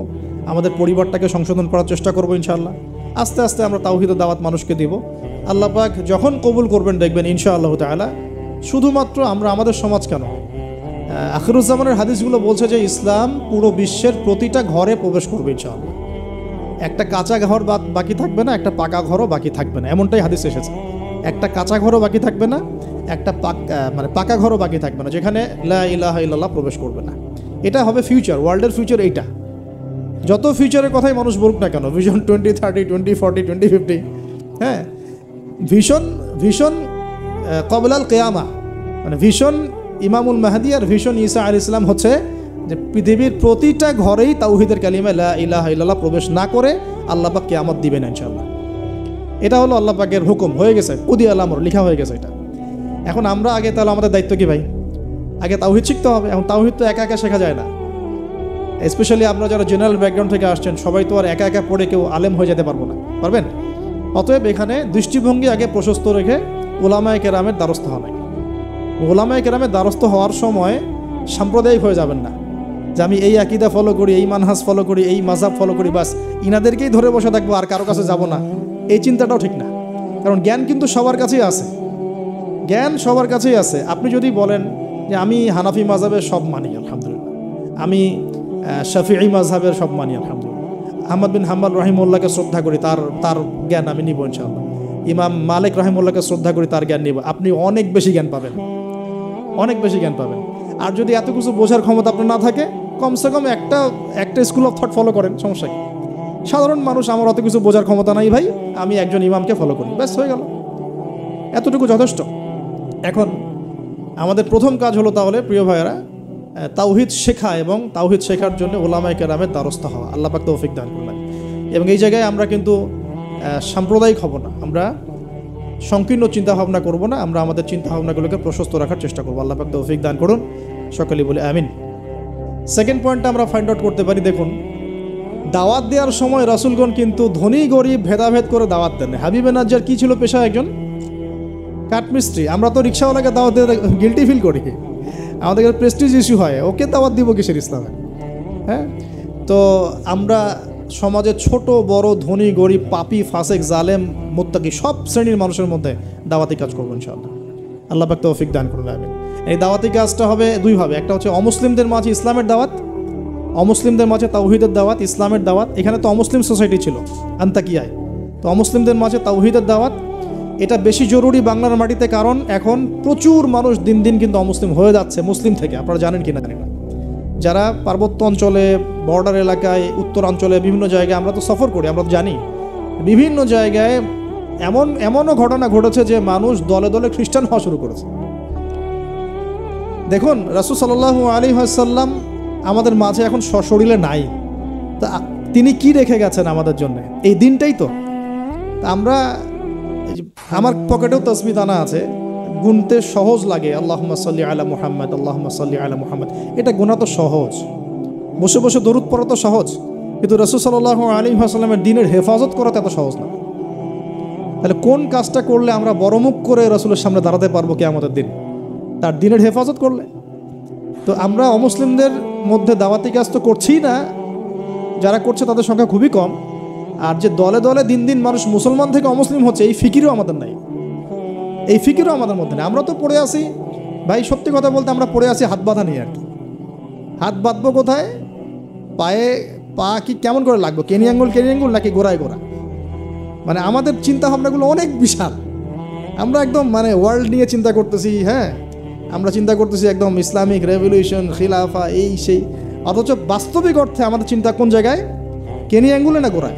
আমাদের পরিবারটাকে সংশোধন করার চেষ্টা করব ইনশাআল্লাহ। আস্তে আস্তে আমরা তাওহীদের দাওয়াত মানুষকে দিব। আল্লাহ পাক যখন কবুল করবেন দেখবেন ইনশাআল্লাহ তাআলা, শুধুমাত্র আমরা আমাদের সমাজ কেন, আখিরুজ্জামানের হাদিসগুলো বলছে যে ইসলাম পুরো বিশ্বের প্রতিটা ঘরে প্রবেশ করবে ইনশাআল্লাহ। একটা কাঁচা ঘর বাকি থাকবে না, একটা পাকা ঘরও বাকি থাকবে না, এমনটাই হাদিস এসেছে। একটা কাঁচা ঘরও বাকি থাকবে না, একটা পাকা ঘরও বাকি থাকবে না, যেখানে লা ইলাহা ইল্লাল্লাহ প্রবেশ করবে না। এটা হবে ফিউচার, ওয়ার্ল্ডের ফিউচার এইটা। যত ফিউচারের কথাই মানুষ বলুক না কেন, ভিশন 2030, 2040, 2050, হ্যাঁ, ভিশন কবলাল কিয়ামা, মানে ভিশন ইমামুল মাহদি আর ভিশন ঈসা আলাইহিস সালাম হচ্ছে যে পৃথিবীর প্রতিটা ঘরেই তাওহীদের কালিমা লা ইলাহা ইল্লাল্লাহ প্রবেশ না করে আল্লাহ পাক কিয়ামত দিবেন ইনশাআল্লাহ। এটা হলো আল্লাহ পাকের হুকুম, হয়ে গেছে, কুদিয়াল আমর, লেখা হয়ে গেছে এটা। এখন আমরা আগে, তাহলে আমাদের দায়িত্ব কি ভাই? আগে তাওহীদ শিখতে হবে। এখন তাওহীদ তো একা একা শেখা যায় না, স্পেশালি আমরা যারা জেনারেল ব্যাকগ্রাউন্ড থেকে আসছেন, সবাই তো আর একা একা পড়ে কেউ আলেম হয়ে যেতে পারবো না, পারবেন? অতএব এখানে দৃষ্টিভঙ্গি আগে প্রশস্ত রেখে ওলামায়ে কেরামের দ্বারস্থ হওয়া। ওলামায়ে কেরামের দ্বারস্থ হওয়ার সময় সাম্প্রদায়িক হয়ে যাবেন না, যে আমি এই আকীদা ফলো করি, এই মানহাজ ফলো করি, এই মাযহাব ফলো করি, বাস ইনাদেরকেই ধরে বসে থাকবো, আর কারো কাছে যাব না। এই চিন্তাটাও ঠিক না, কারণ জ্ঞান কিন্তু সবার কাছেই আছে, জ্ঞান সবার কাছেই আছে। আপনি যদি বলেন যে আমি হানাফি মাযহাবের সব মানি আলহামদুলিল্লাহ, আমি শাফিঈ মাযহাবের সব মানি আলহামদুলিল্লাহ, আহমদ বিন হাম্বল রাহিমাহুল্লাহকে শ্রদ্ধা করি, তার জ্ঞান আমি নিব ইনশাআল্লাহ, ইমাম মালিক রাহিমাহুল্লাহকে শ্রদ্ধা করি, তার জ্ঞান নিব, আপনি অনেক বেশি জ্ঞান পাবেন, অনেক বেশি জ্ঞান পাবেন। আর যদি এত কিছু বোঝার ক্ষমতা আপনার না থাকে, কমসে কম একটা স্কুল অফ থট ফলো করেন, সমস্যা কি? সাধারণ মানুষ, আমার অত কিছু বোঝার ক্ষমতা নাই ভাই, আমি একজন ইমামকে ফলো করি, ব্যাস হয়ে গেল, এতটুকু যথেষ্ট। এখন আমাদের প্রথম কাজ হলো তাহলে প্রিয় ভাইয়েরা, তাওহিদ শেখা এবং তাওহিদ শেখার জন্য ওলামায়ে কেরামের দ্বারস্থ হওয়া। আল্লাহ পাক তৌফিক দান করলেন। এবং এই জায়গায় আমরা কিন্তু সাম্প্রদায়িক হব না, আমরা সংকীর্ণ চিন্তাভাবনা করব না, আমরা আমাদের চিন্তাভাবনাগুলোকে প্রশস্ত রাখার চেষ্টা করবো। আল্লাহ পাক তৌফিক দান করুন, সকলেই বলে আমিন। সেকেন্ড পয়েন্টটা আমরা ফাইন্ড আউট করতে পারি, দেখুন দাওয়াত দেওয়ার সময় রাসূলগণ কিন্তু ধনী গরিব ভেদাভেদ করে দাওয়াত দেন। হাবিবে নাজ্জার কী ছিল পেশা? একজন কাঠমিস্ত্রি। আমরা তো রিক্সাওয়ালাকে দাওয়াত দিয়ে গিল্টি ফিল করি, আমাদের প্রেস্টিজ ইস্যু হয়, ওকে দাওয়াত দিব কিসের ইসলামে? হ্যাঁ, তো আমরা সমাজে ছোট বড়, ধনী গরিব, পাপী ফাসেক জালেম মুত্তাকি সব শ্রেণীর মানুষের মধ্যে দাওয়াতি কাজ করবো ইনশাআল্লাহ। আল্লাহ পাক তৌফিক দান করুন আমিন। এই দাওয়াতি কাজটা হবে দুইভাবে, একটা হচ্ছে অমুসলিমদের মাঝে ইসলামের দাওয়াত, অমুসলিমদের মাঝে তাওহীদের দাওয়াত, ইসলামের দাওয়াত। এখানে তো অমুসলিম সোসাইটি ছিল আন্তাকিয়ায়, তো অমুসলিমদের মাঝে তাওহীদের দাওয়াত এটা বেশি জরুরি বাংলার মাটিতে, কারণ এখন প্রচুর মানুষ দিন দিন কিন্তু অমুসলিম হয়ে যাচ্ছে মুসলিম থেকে। আপনারা জানেন কিনা জানি না, যারা পার্বত্য অঞ্চলে, বর্ডার এলাকায়, উত্তরাঞ্চলে বিভিন্ন জায়গায় আমরা তো সফর করি, আমরা তো জানি বিভিন্ন জায়গায় এমনও ঘটনা ঘটেছে যে মানুষ দলে দলে খ্রিস্টান হওয়া শুরু করেছে। দেখুন রাসূল সাল্লাল্লাহু আলাইহি ওয়াসাল্লাম আমাদের মাঝে এখন সশরীরে নাই, তা তিনি কি রেখে গেছেন আমাদের জন্য? এই দিনটাই তো। আমরা, আমার পকেটেও তাসবিহ দানা আছে, গুনতে সহজ লাগে, আল্লাহুম্মা সাল্লি আলা মুহাম্মদ, আল্লাহুম্মা সাল্লি আলা মুহাম্মদ, এটা গোনা তো সহজ, বসে বসে দরুদ পড়া তো সহজ, কিন্তু রাসূল সাল্লাল্লাহু আলাইহি ওয়াসাল্লামের দিনের হেফাজত করা তো এত সহজ না। তাহলে কোন কাজটা করলে আমরা বড় মুখ করে রাসূলের সামনে দাঁড়াতে পারবো কিয়ামতের দিন? তার দিনের হেফাজত করলে। তো আমরা অমুসলিমদের মধ্যে দাওয়াতি কাজ তো করছিই না, যারা করছে তাদের সংখ্যা খুবই কম। আর যে দলে দলে দিন দিন মানুষ মুসলমান থেকে অমুসলিম হচ্ছে, এই ফিকিরও আমাদের নাই, এই ফিকিরও আমাদের মধ্যে নেই। আমরা তো পড়ে আসি ভাই, সত্যি কথা বলতে আমরা পড়ে আসি হাত বাঁধা নিয়ে আর কি। হাত বাঁধবো কোথায়? পায়ে পা কি কেমন করে লাগবো? কেনি আঙ্গুল নাকি গোড়ায় গোড়া? মানে আমাদের চিন্তা ভাবনাগুলো অনেক বিশাল, আমরা একদম মানে ওয়ার্ল্ড নিয়ে চিন্তা করতেছি। হ্যাঁ, আমরা চিন্তা করতেছি একদম ইসলামিক রেভলিউশন, খিলাফা, এই সেই, অথচ বাস্তবিক অর্থে আমাদের চিন্তা কোন জায়গায়? কেনি আঙ্গুলে না গোড়ায়?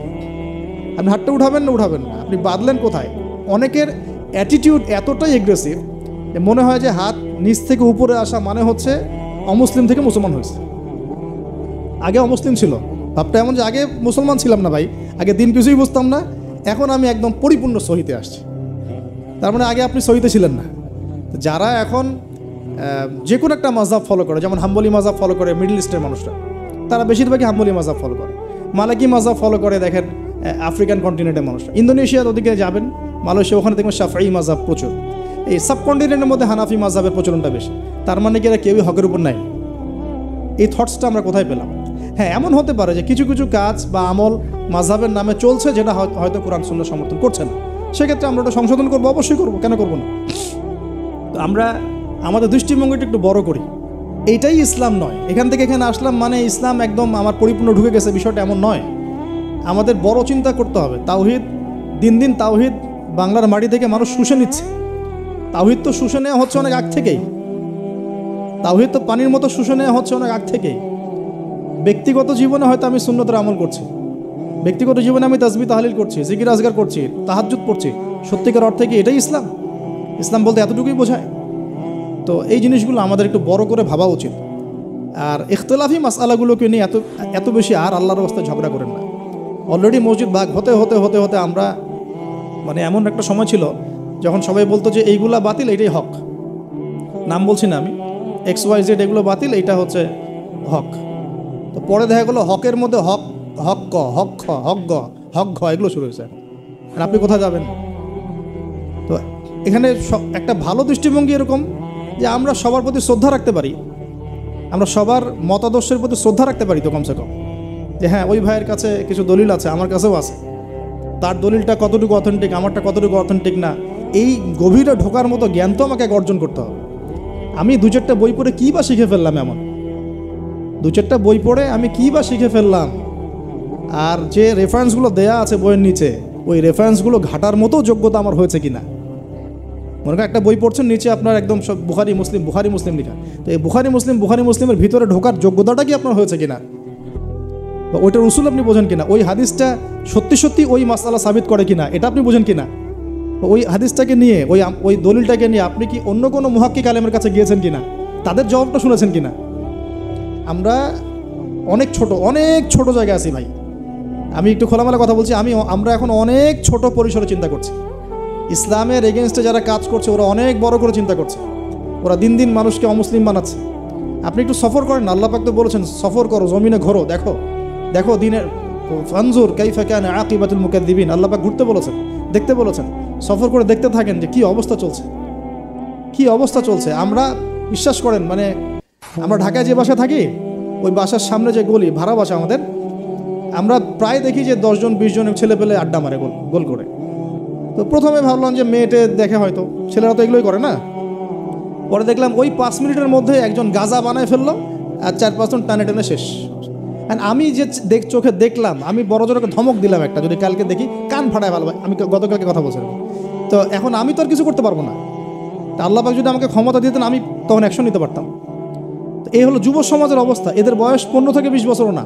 আপনি হাতটা উঠাবেন না আপনি বাঁধলেন কোথায়? অনেকের অ্যাটিটিউড এতটাই এগ্রেসিভ, মনে হয় যে হাত নিচ থেকে উপরে আসা মানে হচ্ছে অমুসলিম থেকে মুসলমান হয়েছে। আগে অমুসলিম ছিল, ভাবটা এমন যে আগে মুসলমান ছিলাম না ভাই, আগে দিন কিছুই বুঝতাম না, এখন আমি একদম পরিপূর্ণ সহিতে আসছি। তার মানে আগে আপনি সহিতে ছিলেন না। যারা এখন যে কোনো একটা মাযহাব ফলো করে, যেমন হাম্বলি মাযহাব ফলো করে মিডল ইস্টের মানুষরা, তারা বেশিরভাগই হাম্বলি মাযহাব ফলো করে। মালিকি মাযহাব ফলো করে দেখেন আফ্রিকান কন্টিনেন্টের মানুষরা। ইন্দোনেশিয়ার ওদিকে যাবেন, মালয়েশিয়া, ওখানে দেখবেন শাফঈ মাযহাব প্রচুর। এই সাবকন্টিনেন্টের মধ্যে হানাফি মাযহাবের প্রচলনটা বেশি। তার মানে কি এরা কেউই হকের উপর নাই? এই থটসটা আমরা কোথায় পেলাম? হ্যাঁ, এমন হতে পারে যে কিছু কিছু কাজ বা আমল মাযহাবের নামে চলছে, যেটা হয়তো কোরআন সুন্নাহ সমর্থন করছে না, সেক্ষেত্রে আমরা ওটা সংশোধন করবো, অবশ্যই করবো, কেন করবো না? তো আমরা আমাদের দৃষ্টিভঙ্গিটা একটু বড় করি, এইটাই ইসলাম নয়। এখান থেকে এখানে আসলাম মানে ইসলাম একদম আমার পরিপূর্ণ ঢুকে গেছে, বিষয়টা এমন নয়। আমাদের বড় চিন্তা করতে হবে। তাওহীদ, দিন দিন তাওহীদ বাংলার মাটি থেকে মানুষ শুষে নিচ্ছে। তাওহীদ তো শুষে নেওয়া হচ্ছে অনেক আগ থেকেই, তাওহীদ তো পানির মতো শুষে নেওয়া হচ্ছে অনেক আগ থেকেই। ব্যক্তিগত জীবনে হয়তো আমি সুন্নতের আমল করছি, ব্যক্তিগত জীবনে আমি তাসবিহ তাহলিল করছি, জিকির আজগার করছি, তাহাজ্জুদ পড়ছি, সত্যিকার অর্থে কি এটাই ইসলাম? ইসলাম বলতে এতটুকুই বোঝায়? তো এই জিনিসগুলো আমাদের একটু বড় করে ভাবা উচিত। আর ইখতিলাফি মাসআলাগুলোকে নিয়ে এত বেশি আর আল্লাহর রাস্তায় ঝগড়া করেন না। অলরেডি মসজিদ ভাগ হতে হতে হতে হতে আমরা মানে এমন একটা সময় ছিল যখন সবাই বলতো যে এইগুলা বাতিল, এইটাই হক। নাম বলছি না আমি, XYZ এগুলো বাতিল, এইটা হচ্ছে হক। তো পরে দেখা গেলো হকের মধ্যে হক, হক ক, হক খ, হক গ, হক ঘ, এগুলো শুরু হয়েছে। আর আপনি কোথায় যাবেন? তো এখানে একটা ভালো দৃষ্টিভঙ্গি এরকম যে আমরা সবার প্রতি শ্রদ্ধা রাখতে পারি, আমরা সবার মতাদর্শের প্রতি শ্রদ্ধা রাখতে পারি তো কমসে কম, যে হ্যাঁ ওই ভাইয়ের কাছে কিছু দলিল আছে, আমার কাছেও আছে, তার দলিলটা কতটুকু অথেন্টিক, আমারটা কতটুকু অথেন্টিক না, এই গভীরে ঢোকার মতো জ্ঞান তো আমাকে অর্জন করতে হবে। আমি দু চারটা বই পড়ে কী বা শিখে ফেললাম? এমন দু চারটা বই পড়ে আমি কী বা শিখে ফেললাম? আর যে রেফারেন্সগুলো দেয়া আছে বইয়ের নিচে, ওই রেফারেন্সগুলো ঘাটার মতো যোগ্যতা আমার হয়েছে কিনা? মনে করেন একটা বই পড়ছেন, নিচে আপনার একদম সব বুখারি মুসলিম লেখা, তো এই বুখারি মুসলিমের ভিতরে ঢোকার যোগ্যতাটা কি আপনার হয়েছে কিনা, বা ওইটার উসুল আপনি বোঝেন কিনা, ওই হাদিসটা সত্যি সত্যি ওই মাসআলা সাবিত করে কিনা এটা আপনি বোঝেন কিনা, ওই হাদিসটাকে নিয়ে ওই দলিলটাকে নিয়ে আপনি কি অন্য কোনো মুহাক্কিক আলেমের কাছে গিয়েছেন কিনা, তাদের জবাবটা শুনেছেন কিনা। আমরা অনেক ছোট জায়গায় আছি ভাই। আমি একটু খোলামেলা কথা বলছি, আমরা এখন অনেক ছোট পরিসরে চিন্তা করছি। ইসলামের এগেনস্টে যারা কাজ করছে ওরা অনেক বড় করে চিন্তা করছে, ওরা দিন দিন মানুষকে অমুসলিম বানাচ্ছে। আপনি একটু সফর করেন, আল্লাহ পাক তো বলেছেন সফর করো, জমিনে ঘোরো, দেখো দিনের ফানজুর কাইফা কানা আকিবাতুল মুকাদ্দিবিন, আল্লাহ পাক ঘুরতে বলেছেন, দেখতে বলেছেন, সফর করে দেখতে থাকেন যে কি অবস্থা চলছে। আমরা বিশ্বাস করেন, মানে আমরা ঢাকায় যে বাসা থাকি, ওই বাসার সামনে যে গলি, ভাড়া বাসা আমাদের, আমরা প্রায় দেখি যে 10 জন 20 জন ছেলে পেলে আড্ডা মারে গোল করে। তো প্রথমে ভাবলাম যে মেয়েটে দেখে, হয়তো ছেলেরা তো এগুলোই করে না। পরে দেখলাম ওই 5 মিনিটের মধ্যে একজন গাজা বানায় ফেললো, আর 4-5 জন টানে শেষ। আর আমি যে চোখে দেখলাম, আমি বড় জোরকে ধমক দিলাম একটা, যদি কালকে দেখি কান ফাটায় ভালো। আমি গতকালকে কথা বলছিলাম, তো এখন আমি তো আর কিছু করতে পারবো না। তা আল্লাহ পাক যদি আমাকে ক্ষমতা দিতেন, আমি তখন অ্যাকশন নিতে পারতাম। তো এই হলো যুব সমাজের অবস্থা। এদের বয়স 15 থেকে 20 বছরও না,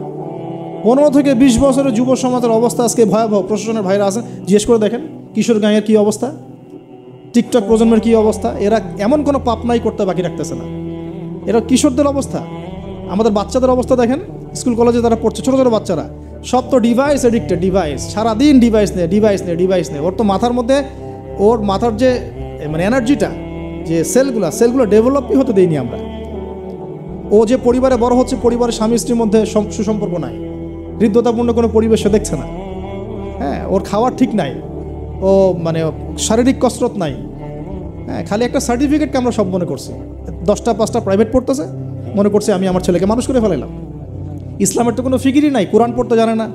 15 থেকে 20 বছরের যুব সমাজের অবস্থা আজকে ভয়াবহ। প্রশাসনের ভাইরা আছেন, জিজ্ঞেস করে দেখেন কিশোর গ্যাংয়ের কী অবস্থা, টিকটক প্রজন্মের কী অবস্থা। এরা এমন কোনো পাপ নাই করতে বাকি রাখতেছে না। এরা কিশোরদের অবস্থা, আমাদের বাচ্চাদের অবস্থা দেখেন, স্কুল কলেজে তারা পড়ছে, ছোটো ছোটো বাচ্চারা, সব তো ডিভাইস এডিক্টেড, সারাদিন ডিভাইস নেয়। ওর তো মাথার যে মানে এনার্জিটা, যে সেলগুলো ডেভেলপই হতে দেয়নি আমরা। ও যে পরিবারে বড় হচ্ছে, পরিবারের স্বামী স্ত্রীর মধ্যে সুসম্পর্ক নাই, হৃদ্যতাপূর্ণ কোনো পরিবেশ সে দেখছে না। হ্যাঁ, ওর খাওয়ার ঠিক নাই, ও মানে শারীরিক কসরত নাই। হ্যাঁ, খালি একটা সার্টিফিকেটকে আমরা সব মনে করছি। 10টা 5টা প্রাইভেট পড়তেছে, মনে করছে আমি আমার ছেলেকে মানুষ করে ফেলাইলাম। ইসলামের তো কোনো ফিকিরই নাই, কোরআন পড়তে জানে না,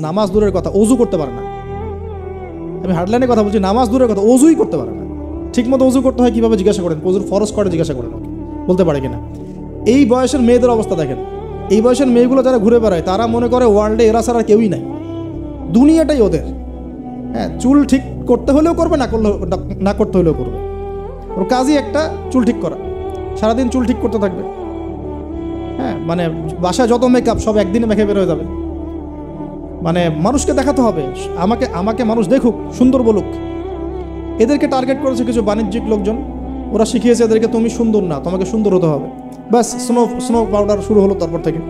নামাজ দূরের কথা, অজু করতে পারে না। আমি হার্ডলাইনে কথা বলছি, নামাজ দূরের কথা, অজুই করতে পারে না। ঠিকমতো অজু করতে হয় কীভাবে জিজ্ঞাসা করেন, অজুর ফরজ করে জিজ্ঞাসা করেন, বলতে পারে কিনা। এই বয়সের মেয়েদের অবস্থা দেখেন, এই বয়সের মেয়েগুলো যারা ঘুরে বেড়ায়, তারা মনে করে ওয়ার্ল্ডে এরা ছাড়া কেউই নাই, দুনিয়াটাই ওদের। হ্যাঁ, চুল ঠিক করতে হলেও করবে, না করতে হলেও করবে। ওর কাজই একটা, চুল ঠিক করা, সারাদিন চুল ঠিক করতে থাকবে। হ্যাঁ, মানে বাসায় যত মেকআপ সব একদিনে মেখে বের হয়ে যাবে। মানে মানুষকে দেখাতে হবে, আমাকে মানুষ দেখুক, সুন্দর বলুক। এদেরকে টার্গেট করেছে কিছু বাণিজ্যিক লোকজন, ওরা শিখিয়েছে এদেরকে তুমি সুন্দর না, তোমাকে সুন্দর হতে হবে। ব্যাস, স্নো পাউডার শুরু হলো তারপর থেকে।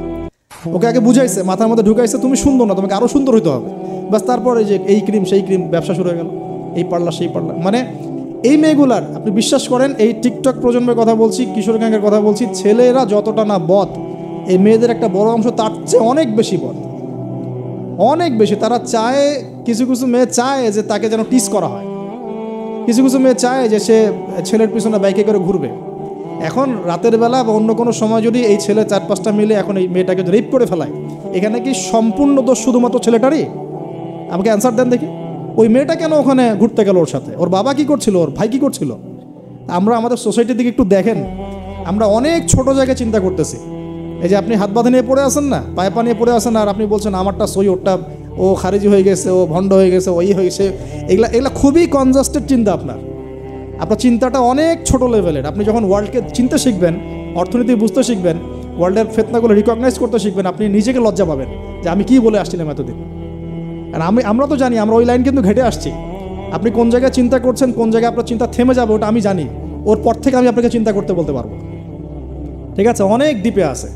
ওকে আগে বুঝাইছে, মাথার মধ্যে ঢুকাইছে তুমি সুন্দর না, তোমাকে আরও সুন্দর হতে হবে। ব্যাস, তারপরে যে এই ক্রিম সেই ক্রিম, ব্যবসা শুরু হয়ে গেল, এই পার্লার সেই পার্লার। মানে এই মেয়েগুলার, আপনি বিশ্বাস করেন, এই টিকটক প্রজন্মের কথা বলছি, কিশোর গ্যাংয়ের কথা বলছি, ছেলেরা যতটা না বদ, এই মেয়েদের একটা বড় অংশ তার চেয়ে অনেক বেশি বদ, অনেক বেশি। তারা চায়, কিছু মেয়ে চায় যে তাকে যেন টিস করা হয়, কিছু মেয়ে চায় যে সে ছেলের পিছনে বাইকে করে ঘুরবে। এখন রাতের বেলা বা অন্য কোনো সময় যদি এই ছেলে 4-5টা মিলে এখন এই মেয়েটাকে রেপ করে ফেলায়, এখানে কি সম্পূর্ণ দোষ শুধুমাত্র ছেলেটারই? আমাকে অ্যান্সার দেন দেখি। ওই মেয়েটা কেন ওখানে ঘুরতে গেল, ওর সাথে ওর বাবা কি করছিল, ওর ভাই কি করছিল? আমরা আমাদের সোসাইটির দিকে একটু দেখেন, আমরা অনেক ছোট জায়গায় চিন্তা করতেছি। এই যে আপনি হাত বাঁধে নিয়ে পড়ে আসেন না, পায়ে পা নিয়ে পড়ে আসেন, আর আপনি বলছেন আমারটা সই, ওরটা ও খারিজি হয়ে গেছে, ও ভণ্ড হয়ে গেছে, ওই হয়েছে। এগুলা খুবই কনজাস্টেড চিন্তা। আপনার চিন্তাটা অনেক ছোট লেভেলের। আপনি যখন ওয়ার্ল্ডকে চিনতে শিখবেন, অর্থনীতি বুঝতে শিখবেন, ওয়ার্ল্ডের ফেতনাগুলো রিকগনাইজ করতে শিখবেন, আপনি নিজেকে লজ্জা পাবেন যে আমি কি বলে আসছিলাম এতদিন। আর আমরা তো জানি, আমরা ওই লাইন কিন্তু ঘেটে আসছি। আপনি কোন জায়গায় চিন্তা করছেন, কোন জায়গায় আপনার চিন্তা থেমে যাবে, ওটা আমি জানি। ওর পর থেকে আমি আপনাকে চিন্তা করতে বলতে পারবো। ঠিক আছে, অনেক ডিপে আছে।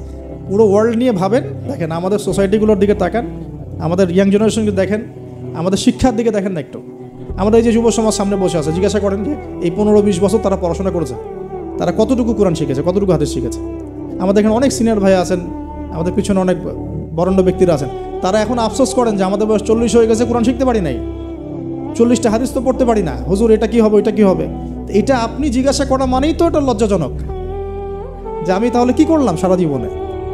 পুরো ওয়ার্ল্ড নিয়ে ভাবেন, দেখেন আমাদের সোসাইটিগুলোর দিকে তাকান, আমাদের ইয়াং জেনারেশনকে দেখেন, আমাদের শিক্ষার দিকে দেখেন না একটু। আমাদের এই যে যুব সমাজ সামনে বসে আছে, জিজ্ঞাসা করেন যে এই 15-20 বছর তারা পড়াশোনা করেছে, তারা কতটুকু কোরআন শিখেছে, কতটুকু হাদিস শিখেছে। আমাদের এখানে অনেক সিনিয়র ভাই আছেন, আমাদের পিছনে অনেক বরেণ্য ব্যক্তিরা আছেন, তারা এখন আফসোস করেন যে আমাদের বয়স 40 হয়ে গেছে, কোরআন শিখতে পারি নাই, 40টা হাদিস তো পড়তে পারি না, হুজুর এটা কি হবে, ওইটা কি হবে। এটা আপনি জিজ্ঞাসা করা মানেই তো এটা লজ্জাজনক, যে আমি তাহলে কি করলাম সারা জীবনে।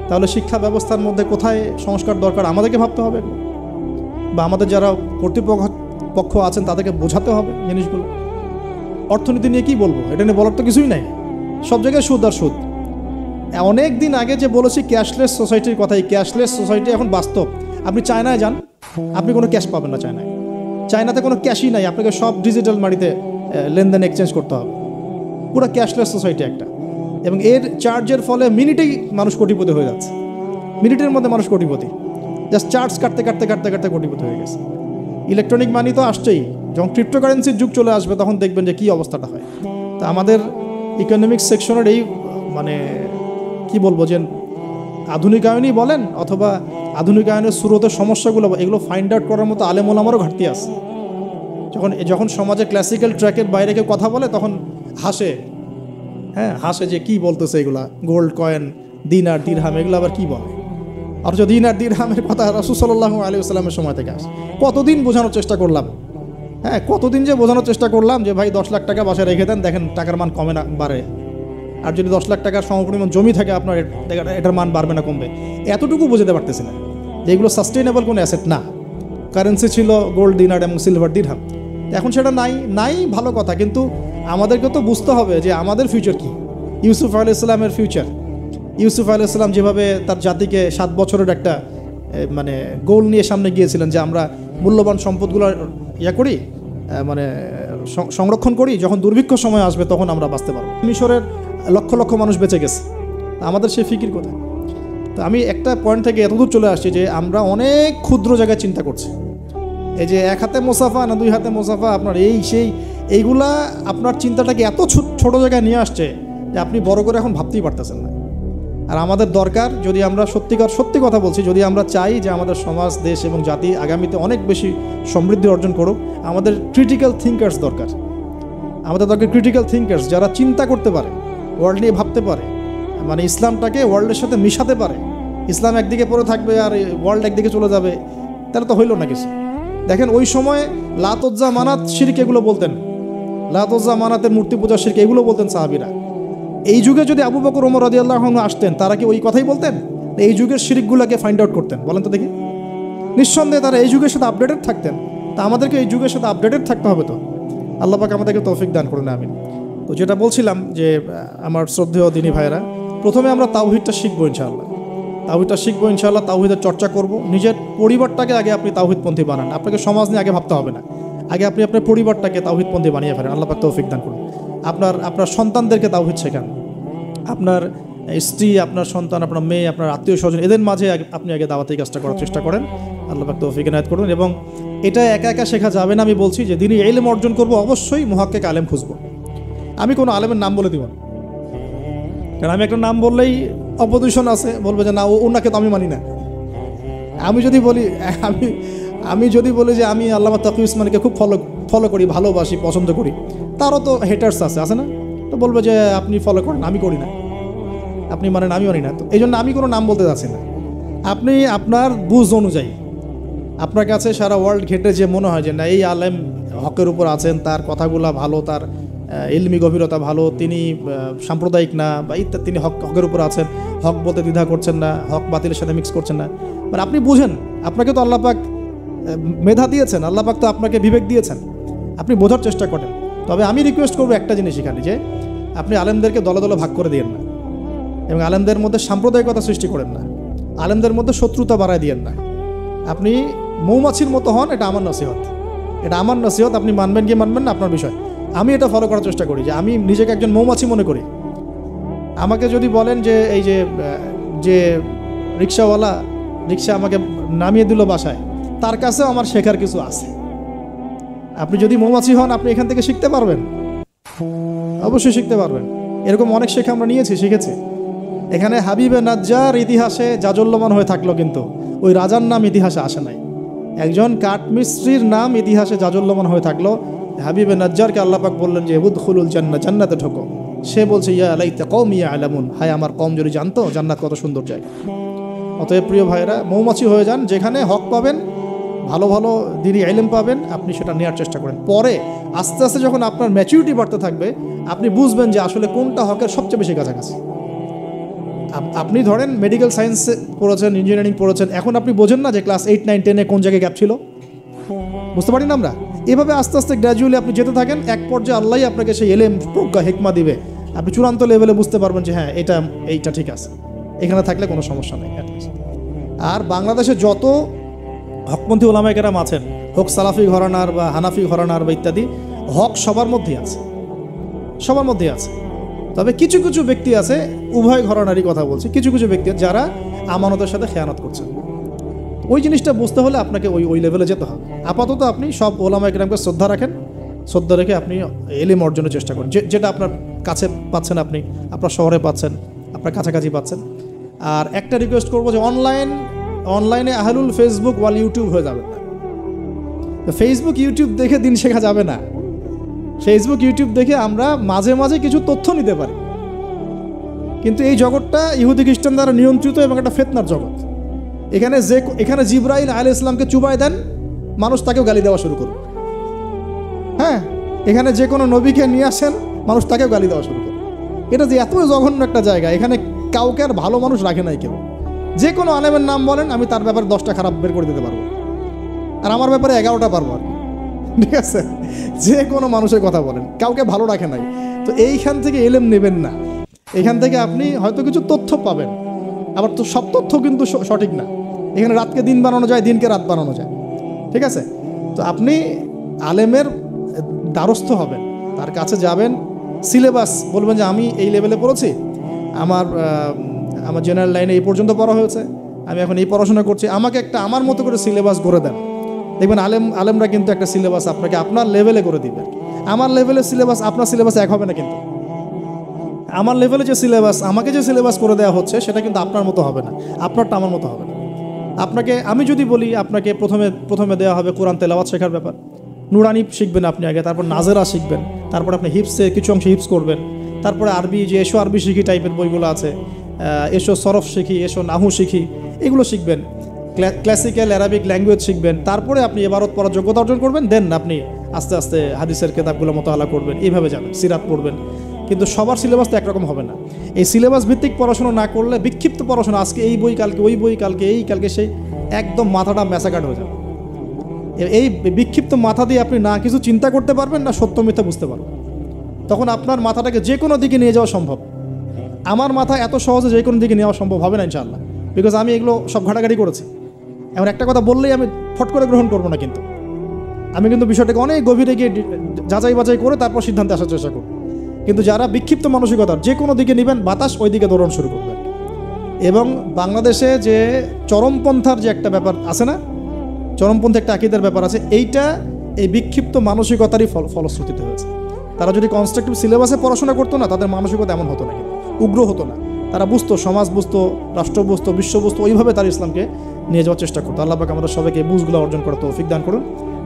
তাহলে শিক্ষা ব্যবস্থার মধ্যে কোথায় সংস্কার দরকার আমাদেরকে ভাবতে হবে, বা আমাদের যারা কর্তৃপক্ষ আছেন তাদেরকে বোঝাতে হবে জিনিসগুলো। অর্থনীতি নিয়ে কি বলবো, এটা নিয়ে বলার তো কিছুই নাই, সব জায়গায় সুদ আর সুদ। অনেক দিন আগে যে বলেছি ক্যাশলেস সোসাইটির কথাই, ক্যাশলেস সোসাইটি এখন বাস্তব। আপনি চায়নায় যান, আপনি কোনো ক্যাশ পাবেন না। চায়নাতে কোনো ক্যাশই নাই, আপনাকে সব ডিজিটাল মানিতে লেনদেন এক্সচেঞ্জ করতে হবে, পুরো ক্যাশলেস সোসাইটি একটা। এবং এর চার্জের ফলে মিনিটেই মানুষ কোটিপতি হয়ে যাচ্ছে, মিনিটের মধ্যে মানুষ কোটিপতি, জাস্ট চার্জ কাটতে কাটতে কাটতে কাটতে কোটিপতি হয়ে গেছে। ইলেকট্রনিক মানি তো আসছেই, যখন ক্রিপ্টোকারেন্সির যুগ চলে আসবে তখন দেখবেন যে কী অবস্থাটা হয়। তা আমাদের ইকোনমিক্স সেকশনের এই মানে কি বলবো যে আধুনিকায়নই বলেন অথবা আধুনিকায়নের স্রোতের সমস্যাগুলো, এগুলো ফাইন্ড আউট করার মতো আলেম ওলামারও ঘাটতি আছে। যখন সমাজে ক্লাসিক্যাল ট্র্যাকের বাইরে কেউ কথা বলে তখন হাসে, হ্যাঁ হাসে যে কি বলতেছে এগুলা, গোল্ড কয়েন, দিনার দিরহাম, এগুলো আবার কি বলে। অথচ দিনার দিরহামের কথা রাসূল সাল্লাল্লাহু আলাইহি ওয়াসাল্লামের সময় থেকে আসে। কতদিন বোঝানোর চেষ্টা করলাম, হ্যাঁ কতদিন যে বোঝানোর চেষ্টা করলাম যে ভাই 10 লাখ টাকা বাসায় রেখে দেন, দেখেন টাকার মান কমে না বাড়ে। আর যদি 10 লাখ টাকার সমপরিমাণ জমি থাকে আপনার, এটার মান বাড়বে না কমবে, এতটুকু বোঝাতে পারতেছি না যে এগুলো সাস্টেইনেবল কোনো অ্যাসেট না। কারেন্সি ছিল গোল্ড, দিনার এবং সিলভার দিরহাম, এখন সেটা নাই ভালো কথা, কিন্তু আমাদেরকে তো বুঝতে হবে যে আমাদের ফিউচার কি। ইউসুফ আলাইহিস সালামের ফিউচার, ইউসুফ আলাইহিস সালাম যেভাবে তার জাতিকে 7 বছরের একটা মানে গোল নিয়ে সামনে গিয়েছিলেন যে আমরা মূল্যবান সম্পদগুলো করি, মানে সংরক্ষণ করি, যখন দুর্ভিক্ষ সময় আসবে তখন আমরা বাঁচতে পারবো। মিশরের লক্ষ লক্ষ মানুষ বেঁচে গেছে, আমাদের সে ফিকির কোথায়? তো আমি একটা পয়েন্ট থেকে এতদূর চলে আসছি যে আমরা অনেক ক্ষুদ্র জায়গায় চিন্তা করছি। এই যে 1 হাতে মোসাফা না 2 হাতে মোসাফা, আপনার এইগুলা আপনার চিন্তাটাকে এত ছোট জায়গায় নিয়ে আসছে যে আপনি বড় করে এখন ভাবতেই পারতেছেন না। আর আমাদের দরকার, যদি আমরা সত্যি কথা বলছি, যদি আমরা চাই যে আমাদের সমাজ, দেশ এবং জাতি আগামীতে অনেক বেশি সমৃদ্ধি অর্জন করুক, আমাদের ক্রিটিক্যাল থিঙ্কার্স দরকার। আমাদের দরকার ক্রিটিক্যাল থিঙ্কার্স, যারা চিন্তা করতে পারে, ওয়ার্ল্ড নিয়ে ভাবতে পারে, মানে ইসলামটাকে ওয়ার্ল্ডের সাথে মিশাতে পারে। ইসলাম একদিকে পড়ে থাকবে আর ওয়ার্ল্ড একদিকে চলে যাবে, তাহলে তো হইল না কিছু। দেখেন ওই সময় লাত উজ্জা মানাত শিরক এগুলো বলতেন, লাত উজ্জা মানাতের মূর্তি পূজা শিরক এগুলো বলতেন সাহাবীরা। এই যুগে যদি আবু বকর ওমর রাদিয়াল্লাহু আনহু আসতেন, তারা কি ওই কথাই বলতেন? এই যুগের শিরকগুলোকে ফাইন্ড আউট করতেন? বলেন তো দেখি। নিঃসন্দেহে তারা এই যুগের সাথে আপডেটেড থাকতেন। তা আমাদেরকে এই যুগের সাথে আপডেটেড থাকতে হবে। তো আল্লাহ পাক আমাদেরকে তৌফিক দান করুন, আমিন। তো যেটা বলছিলাম যে আমার শ্রদ্ধেয় দিনী ভাইয়েরা, প্রথমে আমরা তাওহীদটা শিখবো ইনশাআল্লাহ, তাওহীদটা শিখবো ইনশাআল্লাহ, তাওহীদের চর্চা করব। নিজের পরিবারটাকে আগে আপনি তাওহীদপন্থী বানান, আপনাকে সমাজ নিয়ে আগে ভাবতে হবে না, আগে আপনি আপনার পরিবারটাকে তাওহীদপন্থী বানিয়ে ফেলেন। আল্লাহ পাক তৌফিক দান করুন। আপনার সন্তানদেরকে তাওহীদ শেখান, আপনার স্ত্রী, আপনার সন্তান, আপনার মেয়ে, আপনার আত্মীয় স্বজন, এদের মাঝে আপনি আগে দাওয়াতি কাজটা করার চেষ্টা করেন। আল্লাহ পাক তৌফিক ইনায়াত করুন। এবং এটা একা একা শেখা যাবে না। আমি বলছি যে দিনই ইলম অর্জন করব, অবশ্যই মুহাক্কিক আলেম খুঁজব। আমি কোনো আলেমের নাম বলে দিব না, কারণ আমি একটা নাম বললেই অপোজিশন আছে, বলবে যে না ওনাকে তো আমি মানি না। আমি যদি বলি যে আমি আল্লামা তাকি উসমানীকে খুব ফলো করি, ভালোবাসি, পছন্দ করি, তারও তো হেটার্স আছে না? তো বলবে যে আপনি ফলো করেন, আমি করি না, আপনি মানেন, আমি মানি না। তো এই জন্য আমি কোনো নাম বলতে যাচ্ছি না। আপনি আপনার বুঝ অনুযায়ী, আপনার কাছে সারা ওয়ার্ল্ড ঘেটে যে মনে হয় যে না এই আলেম হকের উপর আছেন, তার কথাগুলা ভালো, তার ইলমি গভীরতা ভালো, তিনি সাম্প্রদায়িক না বা ইত্যাদি, তিনি হকের উপর আছেন, হক বলতে দ্বিধা করছেন না, হক বাতিলের সাথে মিক্স করছেন না, মানে আপনি বুঝেন, আপনাকে তো আল্লাহ পাক মেধা দিয়েছেন, আল্লাহ পাক তো আপনাকে বিবেক দিয়েছেন, আপনি বোঝার চেষ্টা করেন। তবে আমি রিকোয়েস্ট করবো একটা জিনিস এখানে, যে আপনি আলেমদেরকে দলে দলে ভাগ করে দিয়েন না, এবং আলেমদের মধ্যে সাম্প্রদায়িকতা সৃষ্টি করেন না, আলেমদের মধ্যে শত্রুতা বাড়ায় দিয়েন না। আপনি মৌমাছির মতো হন, এটা আমার নসিহত, আপনি মানবেন কি মানবেন না আপনার বিষয়। আমি এটা ফলো করার চেষ্টা করি, যে আমি নিজেকে একজন মৌমাছি মনে করি। আমাকে যদি বলেন যে এই যে রিক্সাওয়ালা রিক্সা আমাকে নামিয়ে দিল বাসায়, তার কাছেও আমার শেখার কিছু আছে। আপনি যদি মৌমাছি হন, আপনি এখান থেকে শিখতে পারবেন, অবশ্যই শিখতে পারবেন। এরকম অনেক শেখা আমরা শিখেছি। এখানে হাবিবে নাজ্জার ইতিহাসে জাজল্যমান হয়ে থাকলো, কিন্তু ওই রাজার নাম ইতিহাসে আসে নাই। একজন কাঠমিস্ত্রির নাম ইতিহাসে জাজল্যমান হয়ে থাকলো। হাবিবে নাজ্জারকে আল্লাহ পাক বললেন যে উদখুলুল জান্নাহ, জান্নাতে ঢোকো। সে বলছে ইয়া লাইতা কওমি ইয়ালামুন, হায় আমার কওম যদি জানতো জান্নাত কত সুন্দর জায়গা। অতএব প্রিয় ভাইরা, মৌমাছি হয়ে যান, যেখানে হক পাবেন, ভালো ভালো দিনই ইলম পাবেন, আপনি সেটা নেওয়ার চেষ্টা করেন। পরে আস্তে আস্তে যখন আপনার ম্যাচুরিটি বাড়তে থাকবে, আপনি বুঝবেন যে আসলে কোনটা হকের সবচেয়ে বেশি কাছাকাছি। আপনি ধরেন মেডিকেল সায়েন্স পড়েছেন, ইঞ্জিনিয়ারিং পড়েছেন, এখন আপনি বোঝেন না যে ক্লাস 8, 9, 10-এ কোন জায়গায় গ্যাপ ছিল, বুঝতে পারি না আমরা। এভাবে আস্তে আস্তে গ্র্যাজুয়ালি আপনি যেতে থাকেন, এক পর্যায়ে আল্লাহই আপনাকে সেই এলেম, প্রজ্ঞা, হিকমা দিবে, আপনি চূড়ান্ত লেভেলে বুঝতে পারবেন যে হ্যাঁ এইটা ঠিক আছে, এখানে থাকলে কোনো সমস্যা নেই। আর বাংলাদেশে যত হকপন্থী ওলামায়ে কেরাম আছেন, হোক সালাফি ঘরানার বা হানাফি ঘরানার বা ইত্যাদি, হক সবার মধ্যেই আছে, সবার মধ্যেই আছে। তবে কিছু কিছু ব্যক্তি আছে, উভয় ঘরানারই কথা বলছি, কিছু কিছু ব্যক্তি যারা আমানতের সাথে খেয়ানত করছে। ওই জিনিসটা বুঝতে হলে আপনাকে ওই লেভেলে যেতে হবে। আপাতত আপনি সব ওলামা ইকরামকে শ্রদ্ধা রাখেন, শ্রদ্ধা রেখে আপনি এলিম অর্জনের চেষ্টা করেন, যেটা আপনার কাছে পাচ্ছেন, আপনি আপনার শহরে পাচ্ছেন, আপনার কাছাকাছি পাচ্ছেন। আর একটা রিকোয়েস্ট করবো যে অনলাইনে আহলুল ফেসবুক ওয়াল ইউটিউব হয়ে যাবে না। ফেসবুক ইউটিউব দেখে দিন শেখা যাবে না। ফেসবুক ইউটিউব দেখে আমরা মাঝে মাঝে কিছু তথ্য নিতে পারি, কিন্তু এই জগৎটা ইহুদি খ্রিস্টান দ্বারা নিয়ন্ত্রিত এবং একটা ফেতনার জগৎ। এখানে জিবরাইল আলাইহিস সালামকে চুবাই দেন, মানুষ তাকেও গালি দেওয়া শুরু করবে। হ্যাঁ, এখানে যে কোনো নবীকে নিয়ে আসেন, মানুষ তাকেও গালি দেওয়া শুরু করবে। এটা যে এত জঘন্য একটা জায়গা, এখানে কাউকে আর ভালো মানুষ রাখে নাই কেউ। যে কোনো আলেমের নাম বলেন, আমি তার ব্যাপারে 10টা খারাপ বের করে দিতে পারবো, আর আমার ব্যাপারে 11টা পারবো আর কি। ঠিক আছে, যে কোনো মানুষের কথা বলেন, কাউকে ভালো রাখে নাই। তো এইখান থেকে এলেম নেবেন না। এখান থেকে আপনি হয়তো কিছু তথ্য পাবেন, আবার তো সব তথ্য কিন্তু সঠিক না। এখানে রাতকে দিন বানানো যায়, দিনকে রাত বানানো যায়। ঠিক আছে, তো আপনি আলেমের দ্বারস্থ হবেন, তার কাছে যাবেন, সিলেবাস বলবেন যে আমি এই লেভেলে পড়েছি, আমার জেনারেল লাইনে এই পর্যন্ত পড়া হয়েছে, আমি এখন এই পড়াশোনা করছি, আমাকে একটা আমার মতো করে সিলেবাস করে দেন। দেখবেন আলেমরা কিন্তু একটা সিলেবাস আপনাকে আপনার লেভেলে করে দিবে। আমার লেভেলের সিলেবাস আপনার সিলেবাস এক হবে না, কিন্তু আমার লেভেলে যে সিলেবাস, আমাকে যে সিলেবাস করে দেওয়া হচ্ছে, সেটা কিন্তু আপনার মতো হবে না, আপনারটা আমার মতো হবে না। আপনাকে আমি যদি বলি, আপনাকে প্রথমে দেওয়া হবে কোরআন তেলাওয়াত শেখার ব্যাপার, নুরানি শিখবেন আপনি আগে, তারপর নাজেরা শিখবেন, তারপর আপনি হিপসে কিছু অংশ হিপস করবেন, তারপরে আরবি, যে এসো আরবি শিখি টাইপের বইগুলো আছে, এসো সরফ শিখি, এসো নাহু শিখি, এগুলো শিখবেন, ক্লাসিক্যাল অ্যারাবিক ল্যাঙ্গুয়েজ শিখবেন, তারপরে আপনি এবারত পড়ার যোগ্যতা অর্জন করবেন, দেন আপনি আস্তে আস্তে হাদিসের কিতাবগুলো মোতালা করবেন, এইভাবে যাবেন, সিরাত পড়বেন। কিন্তু সবার সিলেবাস তো একরকম হবে না। এই সিলেবাস ভিত্তিক পড়াশোনা না করলে, বিক্ষিপ্ত পড়াশোনা, আজকে এই বই, কালকে ওই বই, কালকে সেই, একদম মাথাটা ম্যাসাকাট হয়ে যাবে। এই বিক্ষিপ্ত মাথা দিয়ে আপনি না কিছু চিন্তা করতে পারবেন, না সত্য মিথ্যা বুঝতে পারবেন। তখন আপনার মাথাটাকে যে কোনো দিকে নিয়ে যাওয়া সম্ভব। আমার মাথা এত সহজে যে কোনো দিকে নেওয়া সম্ভব হবে না ইনশাআল্লাহ, বিকজ আমি এগুলো সব ঘাটাঘাটি করেছি। এমন একটা কথা বললেই আমি ফট করে গ্রহণ করবো না, কিন্তু আমি কিন্তু বিষয়টাকে অনেক গভীরে গিয়ে যাচাই বাছাই করে তারপর সিদ্ধান্তে আসার চেষ্টা করব। কিন্তু যারা বিক্ষিপ্ত মানসিকতার, যে কোনো দিকে নেবেন, বাতাস ওই দিকে দৌড়ানো শুরু করবে। এবং বাংলাদেশে যে চরমপন্থার যে একটা ব্যাপার আছে না, চরমপন্থী একটা আকীদার ব্যাপার আছে, এইটা এই বিক্ষিপ্ত মানসিকতারই ফলশ্রুতিতে হয়েছে। তারা যদি কনস্ট্রাকটিভ সিলেবাসে পড়াশোনা করতো না, তাদের মানসিকতা এমন হতো না, উগ্র হতো না। তারা বুঝতো, সমাজ বুঝতো, রাষ্ট্র বুঝতো, বিশ্ব বুঝতো, ওইভাবে তারা ইসলামকে নিয়ে যাওয়ার চেষ্টা করতো। আল্লাহ পাক আমাদের সবাইকে বুঝগুলো অর্জন করার তৌফিক দান করুন।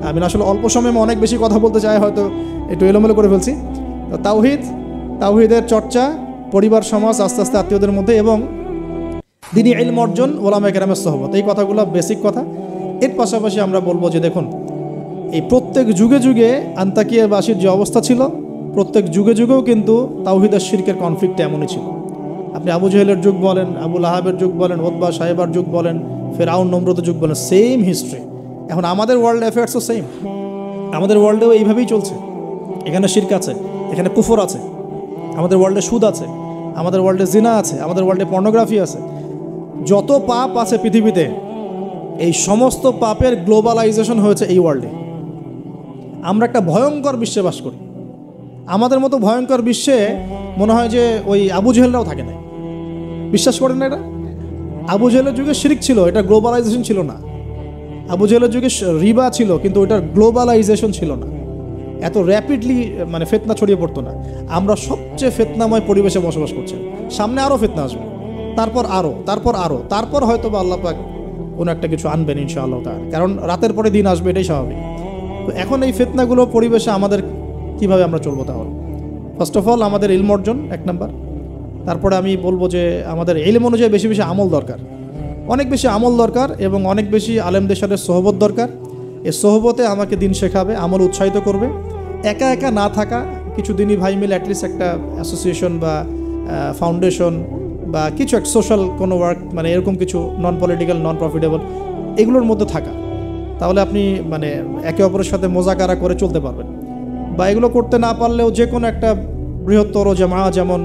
আমি আসলে অল্প সময়ে অনেক বেশি কথা বলতে চাই, হয়তো একটু এলোমেলো করে ফেলছি। তাওহীদের চর্চা, পরিবার, সমাজ, আস্তে আস্তে আত্মীয়দের মধ্যে, এবং দ্বীনি ইলম অর্জন, ওলামায়ে কেরামের সোহবত, এই কথাগুলো বেসিক কথা। এর পাশাপাশি আমরা বলবো যে দেখুন, এই প্রত্যেক যুগে যুগে আন্তাকিয়াবাসীর যে অবস্থা ছিল, প্রত্যেক যুগে যুগেও কিন্তু তাওহীদ আর শিরকের কনফ্লিক্ট এমনই ছিল। আপনি আবু জেহেলের যুগ বলেন, আবু লাহাবের যুগ বলেন, উতবা সাহেবার যুগ বলেন, ফেরাউন নমরুদের যুগ বলেন, সেম হিস্ট্রি। এখন আমাদের ওয়ার্ল্ড অ্যাফেয়ার্সও সেম, আমাদের ওয়ার্ল্ডেও এইভাবেই চলছে। এখানে শিরক আছে, এখানে কুফর আছে, আমাদের ওয়ার্ল্ডে সুদ আছে, আমাদের ওয়ার্ল্ডে জিনা আছে, আমাদের ওয়ার্ল্ডে পর্নোগ্রাফি আছে। যত পাপ আছে পৃথিবীতে, এই সমস্ত পাপের গ্লোবালাইজেশন হয়েছে এই ওয়ার্ল্ডে। আমরা একটা ভয়ঙ্কর বিশ্বে বাস করি। আমাদের মতো ভয়ঙ্কর বিশ্বে মনে হয় যে ওই আবু জেহেলরাও থাকে না। বিশ্বাস করেন না এটা? আবু জেহেলের যুগে শিরক ছিল, এটা গ্লোবালাইজেশন ছিল না। আবু জেহেলের যুগে রিবা ছিল, কিন্তু ওটার গ্লোবালাইজেশন ছিল না। এত র্যাপিডলি মানে ফেতনা ছড়িয়ে পড়তো না। আমরা সবচেয়ে ফেতনাময় পরিবেশে বসবাস করছি। সামনে আরও ফেতনা আসবে, তারপর হয়তো বা আল্লাহ পাক কোনো একটা কিছু আনবেন ইনশাআল্লাহ তাআলা, কারণ রাতের পরে দিন আসবে, এটাই স্বাভাবিক। তো এখন এই ফিতনাগুলো পরিবেশে আমাদের কিভাবে আমরা চলবো? তাহলে ফার্স্ট অফ অল আমাদের ইলম অর্জন এক নাম্বার। তারপরে আমি বলবো যে আমাদের ইলম অনুযায়ী বেশি বেশি আমল দরকার, অনেক বেশি আমল দরকার, এবং অনেক বেশি আলেমদের সাথে সোহবত দরকার। এই সোহবতে আমাকে দিন শেখাবে, আমল উৎসাহিত করবে। একা একা না থাকা, কিছু দিনই ভাই মিলে অ্যাটলিস্ট একটা অ্যাসোসিয়েশন বা ফাউন্ডেশন বা কিছু একটা সোশ্যাল কোনো ওয়ার্ক, মানে এরকম কিছু নন পলিটিক্যাল, নন প্রফিটেবল, এগুলোর মধ্যে থাকা, তাহলে আপনি মানে একে অপরের সাথে মোজাকারা করে চলতে পারবেন। বা এগুলো করতে না পারলেও যে কোনো একটা বৃহত্তর জামা, যেমন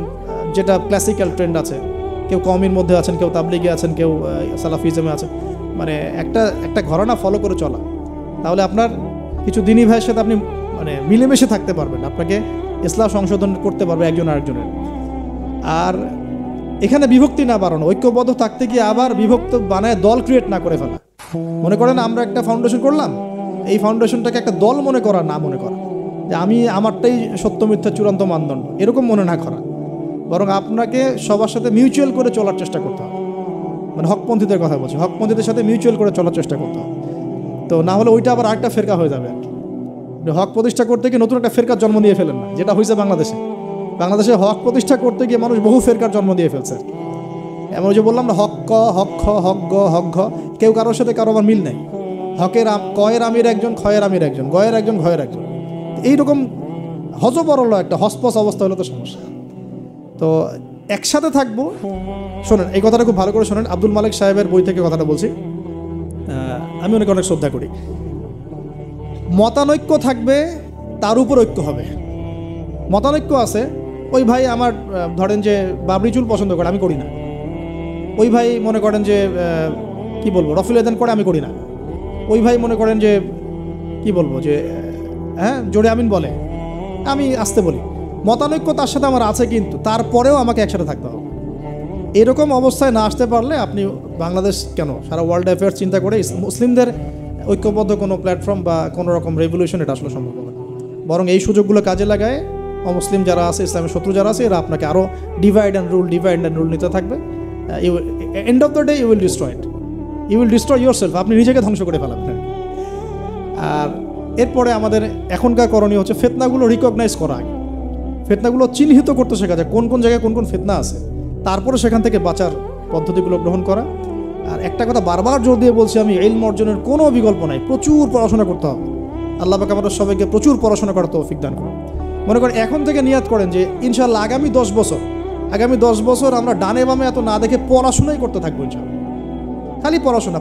যেটা ক্লাসিক্যাল ট্রেন্ড আছে, কেউ কওমির মধ্যে আছেন, কেউ তাবলিগে আছেন, কেউ সালাফিজমে আছেন, মানে একটা ঘরানা ফলো করে চলা, তাহলে আপনার কিছু দিনী ভাইয়ের সাথে আপনি মানে মিলেমিশে থাকতে পারবেন, আপনাকে ইসলাহ সংশোধন করতে পারবে একজন আরেকজনের। আর এখানে বিভক্তি না বাড়ানো, ঐক্যবদ্ধ থাকতে গিয়ে আবার বিভক্ত বানায় দল ক্রিয়েট না করে ফেলা। মনে করেন আমরা একটা ফাউন্ডেশন করলাম, এই ফাউন্ডেশনটাকে একটা দল মনে করা, না মনে করা যে আমি আমারটাই সত্য মিথ্যা চূড়ান্ত মানদণ্ড, এরকম মনে না করা, বরং আপনাকে সবার সাথে মিউচুয়াল করে চলার চেষ্টা করতে হবে। মানে হকপন্থীদের কথা বলছি, হকপন্থীদের সাথে মিউচুয়াল করে চলার চেষ্টা করতে হবে। তো না হলে ওইটা আবার আরেকটা ফেরকা হয়ে যাবে আর কি। হক প্রতিষ্ঠা করতে গিয়ে নতুন একটা ফেরকার জন্ম দিয়ে ফেলেন না, যেটা হয়েছে বাংলাদেশে হক প্রতিষ্ঠা করতে গিয়ে মানুষ বহু ফেরকার জন্ম দিয়ে ফেলছে। এমন যে বললাম না, হক ক, হক খ, হক গ, হক ঘ, কেউ কারোর সাথে কারো আবার মিল নেই। কয়ের আমির একজন, খয়ের আমির একজন, গয়ের একজন, ঘয়ের একজন, এইরকম হজবরল একটা হসপস অবস্থা হলো তো সমস্যা। তো একসাথে থাকবো। শোনেন, এই কথাটা খুব ভালো করে শোনেন, আব্দুল মালিক সাহেবের বই থেকে কথাটা বলছি, আমি অনেক শ্রদ্ধা করি। মতানৈক্য থাকবে, তার উপর ঐক্য হবে। মতানৈক্য আছে, ওই ভাই আমার ধরেন যে বাবরি চুল পছন্দ করে, আমি করি না। ওই ভাই মনে করেন যে কি বলবো, রফিল আদান করে, আমি করি না। ওই ভাই মনে করেন যে কি বলবো, যে হ্যাঁ জোরে আমিন বলে, আমি আসতে বলি। মতানৈক্য তার সাথে আমার আছে, কিন্তু তারপরেও আমাকে একসাথে থাকতে হবে। এরকম অবস্থায় না আসতে পারলে আপনি বাংলাদেশ কেন, সারা ওয়ার্ল্ড অ্যাফেয়ার্স চিন্তা করে মুসলিমদের ঐক্যবদ্ধ কোনো প্ল্যাটফর্ম বা কোনো রকম রেভলিউশন এটা আসলে সম্ভব হবে না। বরং এই সুযোগগুলো কাজে লাগায় অমুসলিম যারা আছে, ইসলামের শত্রু যারা আছে, এরা আপনাকে আরও ডিভাইড অ্যান্ড রুল নিতে থাকবে। End of the day you will destroy yourself, আপনি নিজেকে ধ্বংস করে ফেলাবেন। আর এরপরে আমাদের এখনকার করণীয় হচ্ছে ফিতনাগুলো রিকগনাইজ করা, ফিতনাগুলো চিহ্নিত করতে শেখা যায়, কোন কোন জায়গায় কোন কোন ফিতনা আছে, তারপরে সেখান থেকে বাঁচার পদ্ধতিগুলো গ্রহণ করা। আর একটা কথা বারবার জোর দিয়ে বলছি আমি, ইলম অর্জনের কোনো বিকল্প নাই, প্রচুর পড়াশোনা করতে হবে। আল্লাহ পাক আমাদের সবাইকে প্রচুর পড়াশোনা করার তৌফিক দান করুন। মনে করেন এখন থেকে নিয়াত করেন যে ইনশাআল্লাহ আগামী 10 বছর আমরা ডানে বামে এত না দেখে পড়াশোনাই করতে থাকবো ইনশাআল্লাহ। খালি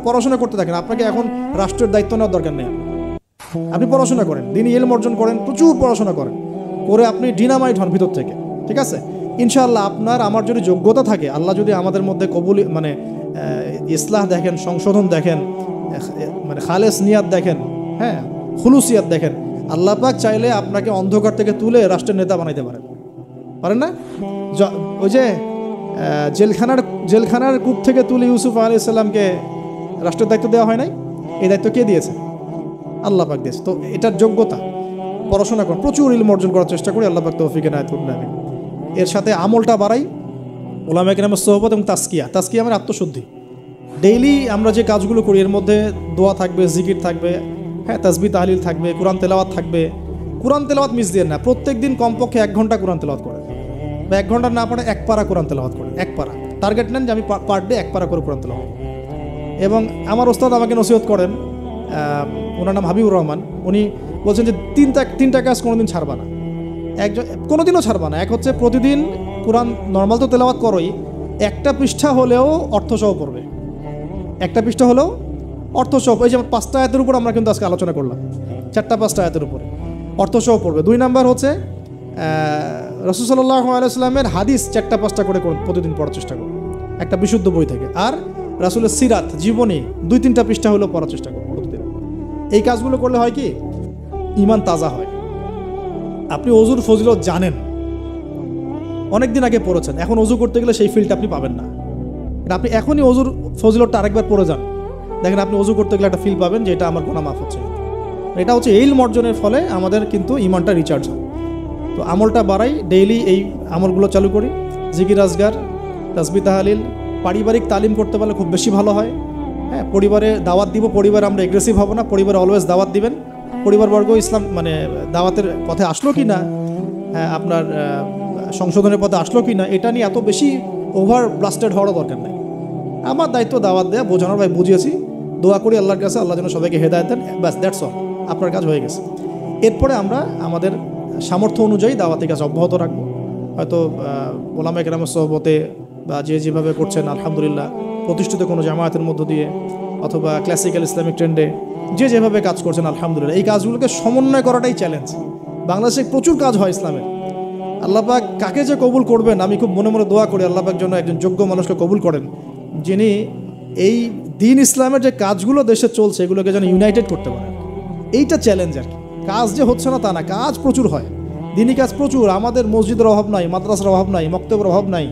পড়াশোনা করতে থাকেন। আপনাকে এখন রাষ্ট্রের দায়িত্ব নেওয়ার দরকার নেই, আপনি পড়াশোনা করেন, দিনই ইলম অর্জন করেন, প্রচুর পড়াশোনা করেন, করে আপনি ডিনামাইট হন ভিতর থেকে, ঠিক আছে? ইনশাআল্লাহ আপনার আমার যদি যোগ্যতা থাকে, আল্লাহ যদি আমাদের মধ্যে কবুল মানে ইসলাহ দেখেন, সংশোধন দেখেন, মানে খালেস নিয়াত দেখেন, হ্যাঁ খুলুসিয়াত দেখেন, আল্লাহ পাক চাইলে আপনাকে অন্ধকার থেকে তুলে রাষ্ট্রের নেতা বানাইতে পারেন না? ওই যে জেলখানার কূপ থেকে তুলে ইউসুফ আলাইহিস সালামকে রাষ্ট্রের দায়িত্ব দেওয়া হয় নাই? এই দায়িত্ব কে দিয়েছে? আল্লাহ পাক দিয়েছে। তো এটার যোগ্যতা, পড়াশোনা করুন, প্রচুর ইলম অর্জন করার চেষ্টা করি, আল্লাহ পাক তৌফিক এনায়েত করুন। এর সাথে আমলটা বাড়াই, উলামায়ে কেরামের সোহবত এবং তাসকিয়া মানে আত্মশুদ্ধি। ডেইলি আমরা যে কাজগুলো করি এর মধ্যে দোয়া থাকবে, জিকির থাকবে, হ্যাঁ তাসবিহ তাহলিল থাকবে, কোরআন তেলাওয়াত থাকবে। কোরআন তেলাওয়াত মিস দিয়ে না, প্রত্যেক দিন কমপক্ষে 1 ঘন্টা কোরআন তেলাওয়াত করে, বা 1 ঘন্টা না পড়ে 1 পারা কোরআন তেলাওয়াত করে, 1 পারা টার্গেট নেন যে আমি পার ডে 1 পারা করে কোরআন তেলাওয়াত। এবং আমার ওস্তাদ আমাকে নসিহত করেন, ওনার নাম হাবিবুর রহমান, উনি বলছেন যে তিনটা কাজ কোনোদিন ছাড়বা না, কোনোদিনও ছাড়বা না। এক হচ্ছে প্রতিদিন কোরআন নর্মাল তো তেলাওয়াত করোই, একটা পৃষ্ঠা হলেও অর্থসহ পড়বে, একটা পৃষ্ঠা হলেও অর্থসহ। এই যেমন 5টা আয়াতের উপর আমরা কিন্তু আজকে আলোচনা করলাম, 4-5টা আয়াতের উপরে অর্থসহ পড়বে। 2 নাম্বার হচ্ছে রাসূল সাল্লাল্লাহু আলাইহি ওয়াসাল্লামের হাদিস 4-5টা করে প্রতিদিন পড়ার চেষ্টা করুন, একটা বিশুদ্ধ বই থেকে। আর রাসূলের সিরাত, জীবনী 2-3টা পৃষ্ঠা হলেও পড়ার চেষ্টা করুন প্রতিদিন। এই কাজগুলো করলে হয় কি, ঈমান তাজা হয়। আপনি ওযুর ফজিলত জানেন, অনেক দিন আগে পড়েছেন, এখন ওযু করতে গেলে সেই ফিলটা আপনি পাবেন না। এটা আপনি এখনই ওযুর ফজিলতটা আরেকবার পড়ে যান, দেখেন আপনি ওযু করতে গেলে একটা ফিল পাবেন যে এটা আমার গুনাহ মাফ হচ্ছে। এটা হচ্ছে ইলম অর্জনের ফলে আমাদের কিন্তু ঈমানটা রিচার্জ হয়। তো আমলটা বাড়াই, ডেইলি এই আমলগুলো চালু করি, জিকির আজগার, তাসবিহ তাহলিল। পারিবারিক তালিম করতে পারলে খুব বেশি ভালো হয়। হ্যাঁ, পরিবারে দাওয়াত দিব, পরিবারে আমরা এগ্রেসিভ হব না, পরিবারে অলওয়েজ দাওয়াত দিবেন। পরিবারবর্গ ইসলাম মানে দাওয়াতের পথে আসলো কি না, আপনার সংশোধনের পথে আসলো কি না, এটা নিয়ে এত বেশি ওভার ব্লাস্টেড হওয়ার দরকার নেই। আমার দায়িত্ব দাওয়াত দেয়া, বোঝানোর, ভাই বুঝিয়েছি, দোয়া করি আল্লাহর কাছে, আল্লাহ যেন সবাইকে হেদায়েত দেন, ব্যাস দ্যাটস অল, আপনার কাজ হয়ে গেছে। এরপরে আমরা আমাদের সামর্থ্য অনুযায়ী দাওয়াতের কাজ অব্যাহত রাখবো। হয়তো উলামায়ে কেরামের সোহবতে বা যেভাবে করছেন আলহামদুলিল্লাহ, প্রতিষ্ঠিত কোনো জামায়াতের মধ্য দিয়ে অথবা ক্লাসিক্যাল ইসলামিক ট্রেন্ডে যেভাবে কাজ করছেন আলহামদুলিল্লাহ, এই কাজগুলোকে সমন্বয় করাটাই চ্যালেঞ্জ। বাংলাদেশে প্রচুর কাজ হয় ইসলামের, আল্লাহ পাক কাকে যে কবুল করবেন, আমি খুব মনে মনে দোয়া করি আল্লাহ পাক যেন একজন যোগ্য মানুষকে কবুল করেন, যিনি এই দিন ইসলামের যে কাজগুলো দেশে চলছে এগুলোকে যেন ইউনাইটেড করতে পারেন। এইটা চ্যালেঞ্জ আর কি। কাজ যে হচ্ছে না তা না, কাজ প্রচুর হয়, দিনই কাজ প্রচুর। আমাদের মসজিদের অভাব নাই, মাদ্রাসার অভাব নাই, মক্তবের অভাব নাই,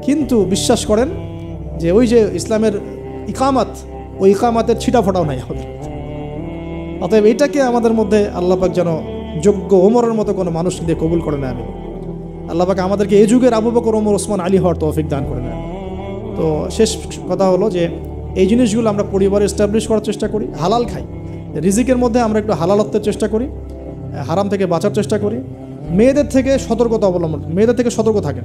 কিন্তু বিশ্বাস করেন যে ওই যে ইসলামের ইকামাত, ওই ইকামাতের ছিটা ফোটাও নাই আমাদের। অতএব এটাকে আমাদের মধ্যে আল্লাহ পাক যেন যোগ্য ওমরের মতো কোনো মানুষ দিয়ে কবুল করে না। আমি আল্লাহ পাক আমাদেরকে এই যুগের আবু বকর, ওমর, ওসমান, আলী হওয়ার তৌফিক দান করে না। তো শেষ কথা হলো যে এই জিনিসগুলো আমরা পরিবারে এস্টাবলিশ করার চেষ্টা করি, হালাল খাই, রিজিকের মধ্যে আমরা একটু হালালত্বের চেষ্টা করি, হারাম থেকে বাঁচার চেষ্টা করি, মেয়েদের থেকে সতর্কতা অবলম্বন, মেয়েদের থেকে সতর্ক থাকেন।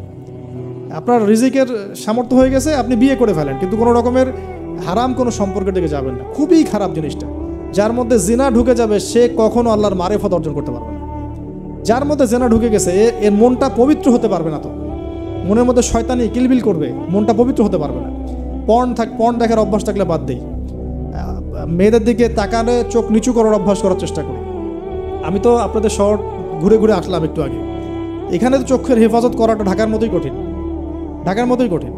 আপনার রিজিকের সামর্থ্য হয়ে গেছে, আপনি বিয়ে করে ফেলেন, কিন্তু কোনো রকমের হারাম কোনো সম্পর্কের দিকে যাবেন না। খুবই খারাপ জিনিসটা। যার মধ্যে জিনা ঢুকে যাবে সে কখনো আল্লাহর মারেফত অর্জন করতে পারবে না। যার মধ্যে জিনা ঢুকে গেছে এর মনটা পবিত্র হতে পারবে না। তো মনের মধ্যে শয়তানি কিলবিল করবে, মনটা পবিত্র হতে পারবে না। পর্ন দেখার অভ্যাস থাকলে বাদ দেই, মেয়েদের দিকে তাকালে চোখ নিচু করার অভ্যাস করার চেষ্টা করি। আমি তো আপনাদের শহর ঘুরে ঘুরে আসলাম একটু আগে, এখানে তো চোখের হেফাজত করাটা ঢাকার মতোই কঠিন, ঢাকার মতোই কঠিন।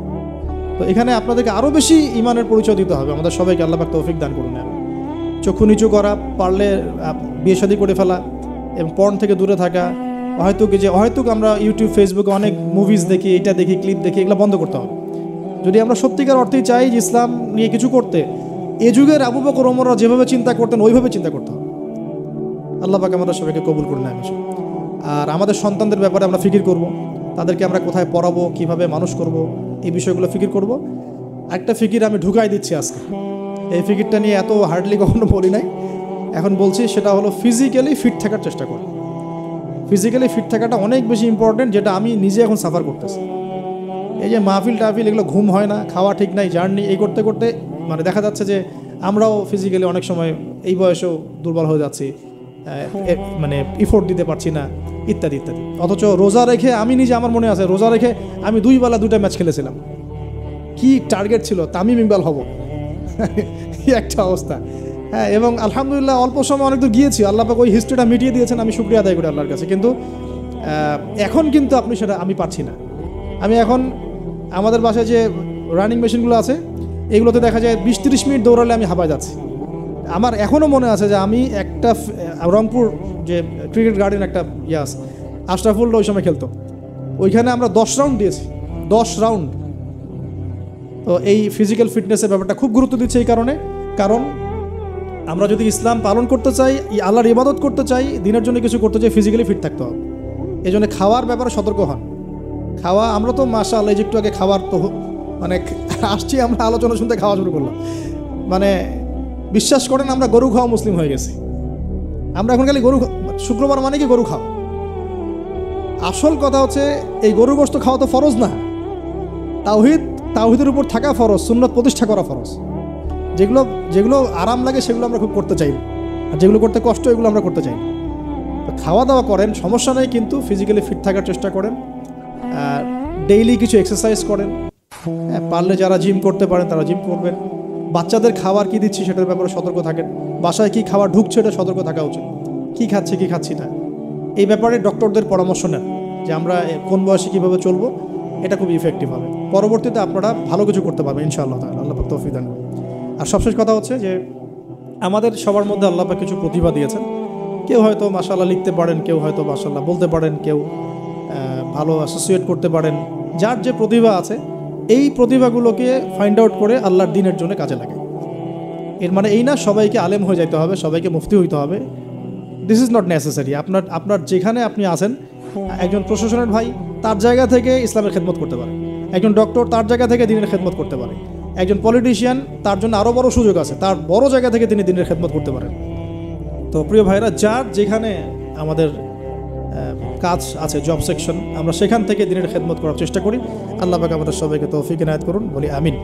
তো এখানে আপনাদেরকে আরও বেশি ইমানের পরিচয় দিতে হবে। আমাদের সবাইকে আল্লাহ পাক তৌফিক দান করুন। চক্ষু নিচু করা, পারলে বিয়ে শাদী করে ফেলা এবং পর্ন থেকে দূরে থাকা। হয়তো আমরা ইউটিউব, ফেসবুকে অনেক মুভিজ দেখি, এটা দেখি, ক্লিপ দেখি, এগুলো বন্ধ করতে হবে। যদি আমরা সত্যিকার অর্থেই চাই যে ইসলাম নিয়ে কিছু করতে, এ যুগের আবু বকর, ওমররা যেভাবে চিন্তা করতেন ওইভাবে চিন্তা করতে হবে। আল্লাহ পাক আমাদের সবাইকে কবুল করে নেয়। আর আমাদের সন্তানদের ব্যাপারে আমরা ফিকির করব, তাদেরকে আমরা কোথায় পড়াবো, কিভাবে মানুষ করব, এই বিষয়গুলো ফিকির করব। একটা ফিকির আমি ঢুকাই দিচ্ছি আজকে, এই ফিকিরটা নিয়ে এত হার্ডলি কখনো বলি নাই, এখন বলছি। সেটা হলো ফিজিক্যালি ফিট থাকার চেষ্টা করি। ফিজিক্যালি ফিট থাকাটা অনেক বেশি ইম্পর্টেন্ট, যেটা আমি নিজে এখন সাফার করতেছি। এই যে মাহফিল টাহফিল, এগুলো ঘুম হয় না, খাওয়া ঠিক নাই, জার্নি এই করতে করতে মানে দেখা যাচ্ছে যে আমরাও ফিজিক্যালি অনেক সময় এই বয়সেও দুর্বল হয়ে যাচ্ছি, মানে ইফোর্ট দিতে পারছি না, ইত্যাদি ইত্যাদি। অথচ রোজা রেখে, আমি নিজে, আমার মনে আছে রোজা রেখে আমি 2 বেলা 2টা ম্যাচ খেলেছিলাম। কি টার্গেট ছিল, তামিম ইকবাল হব, একটা অবস্থা। হ্যাঁ, এবং আলহামদুলিল্লাহ অল্প সময় অনেক দূর গিয়েছি। আল্লাহ পাক ওই হিস্ট্রিটা মিটিয়ে দিয়েছেন, আমি শুকরিয়া আদায় করি আল্লাহর কাছে। কিন্তু এখন কিন্তু আপনি সেটা, আমি পারছি না। আমি এখন আমাদের বাসায় যে রানিং মেশিনগুলো আছে, এগুলোতে দেখা যায় 20-30 মিনিট দৌড়ালে আমি হাঁপায় যাচ্ছি। আমার এখনও মনে আছে যে আমি একটা রংপুর যে ক্রিকেট গার্ডেন একটা আছে, আশরাফুল্লাহ ওই সময় খেলতো, ওইখানে আমরা 10 রাউন্ড দিয়েছি, 10 রাউন্ড। তো এই ফিজিক্যাল ফিটনেসের ব্যাপারটা খুব গুরুত্ব দিচ্ছে এই কারণ আমরা যদি ইসলাম পালন করতে চাই, আল্লাহর ইবাদত করতে চাই, দিনের জন্য কিছু করতে চাই, ফিজিক্যালি ফিট থাকতে হবে। এই জন্য খাওয়ার ব্যাপারে সতর্ক হন। খাওয়া, আমরা তো মাশাআল্লাহ একটু আগে খাবার তো মানে আসছি, আমরা আলোচনা শুনতে খাওয়া শুরু করলাম। মানে বিশ্বাস করেন আমরা গরু খাওয়া মুসলিম হয়ে গেছি। আমরা এখন খালি শুক্রবার মানে কি গরু খাওয়া। আসল কথা হচ্ছে এই গরু গোশত খাওয়া তো ফরজ না, তাওহীদের উপর থাকা ফরজ, সুন্নাত প্রতিষ্ঠা করা ফরজ। যেগুলো আরাম লাগে সেগুলো আমরা খুব করতে চাই, আর যেগুলো করতে কষ্ট এগুলো আমরা করতে চাই। খাওয়া দাওয়া করেন, সমস্যা নেই, কিন্তু ফিজিক্যালি ফিট থাকার চেষ্টা করেন। ডেইলি কিছু এক্সারসাইজ করেন, পারলে যারা জিম করতে পারেন তারা জিম করবেন। বাচ্চাদের খাবার কি দিচ্ছি সেটার ব্যাপারে সতর্ক থাকেন। বাসায় কি খাবার ঢুকছে এটা সতর্ক থাকা উচিত, কি খাচ্ছি না। এই ব্যাপারে ডক্টরদের পরামর্শ নেন যে আমরা কোন বয়সে কীভাবে চলবো, এটা খুব ইফেক্টিভ হবে। পরবর্তীতে আপনারা ভালো কিছু করতে পারবেন ইনশাআল্লাহ তাআলা, আল্লাহ পাক তৌফিক দান করুন। আর সবশেষ কথা হচ্ছে যে আমাদের সবার মধ্যে আল্লাহ পাক কিছু প্রতিভা দিয়েছেন। কেউ হয়তো মাশাআল্লাহ লিখতে পারেন, কেউ হয়তো মাশাআল্লাহ বলতে পারেন, কেউ ভালো অ্যাসোসিয়েট করতে পারেন। যার যে প্রতিভা আছে এই প্রতিভাগুলোকে ফাইন্ড আউট করে আল্লাহর দ্বীনের জন্য কাজে লাগে। এর মানে এই না সবাইকে আলেম হয়ে যেতে হবে, সবাইকে মুফতি হইতে হবে। This is not necessary. আপনার যেখানে আপনি আছেন, একজন প্রশাসনের ভাই তার জায়গা থেকে ইসলামের খেদমত করতে পারে, একজন ডক্টর তার জায়গা থেকে দ্বীনের খেদমত করতে পারে, একজন পলিটিশিয়ান তার জন্য আরও বড় সুযোগ আছে, তার বড় জায়গা থেকে তিনি দ্বীনের খেদমত করতে পারেন। তো প্রিয় ভাইরা, যার যেখানে আমাদের কাজ আছে, জব সেকশন, আমরা সেখান থেকে দ্বীনের খেদমত করার চেষ্টা করি। আল্লাহ পাক আমাদের সবাইকে তৌফিক ইনায়াত করুন, বলি আমিন।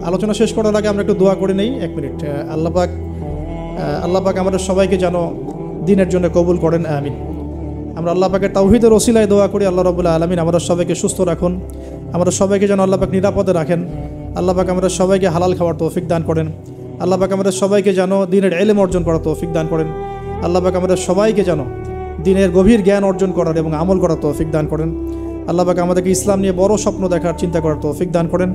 আলোচনা শেষ করার আগে আমরা একটু দোয়া করে নেই, 1 মিনিট। আল্লাহ পাক আমাদের সবাইকে যেন দ্বীনের জন্য কবুল করেন, আমিন। আমরা আল্লাহ পাকের তাওহীদের ওসিলায় দোয়া করি, আল্লাহ রাব্বুল আলামিন আমাদের সবাইকে সুস্থ রাখুন, আমাদের সবাইকে যেন আল্লাহ পাক নিরাপদে রাখেন। আল্লাহ পাক আমাদের সবাইকে হালাল খাওয়ার তৌফিক দান করেন। আল্লাহ পাক আমাদের সবাইকে যেন দ্বীনের ইলম অর্জন করার তৌফিক দান করেন। আল্লাহ পাক আমাদের সবাইকে যেন দ্বীনের গভীর জ্ঞান অর্জন করার এবং আমল করার তৌফিক দান করেন। আল্লাহ পাক আমাদেরকে ইসলাম নিয়ে বড় স্বপ্ন দেখার, চিন্তা করার তৌফিক দান করেন।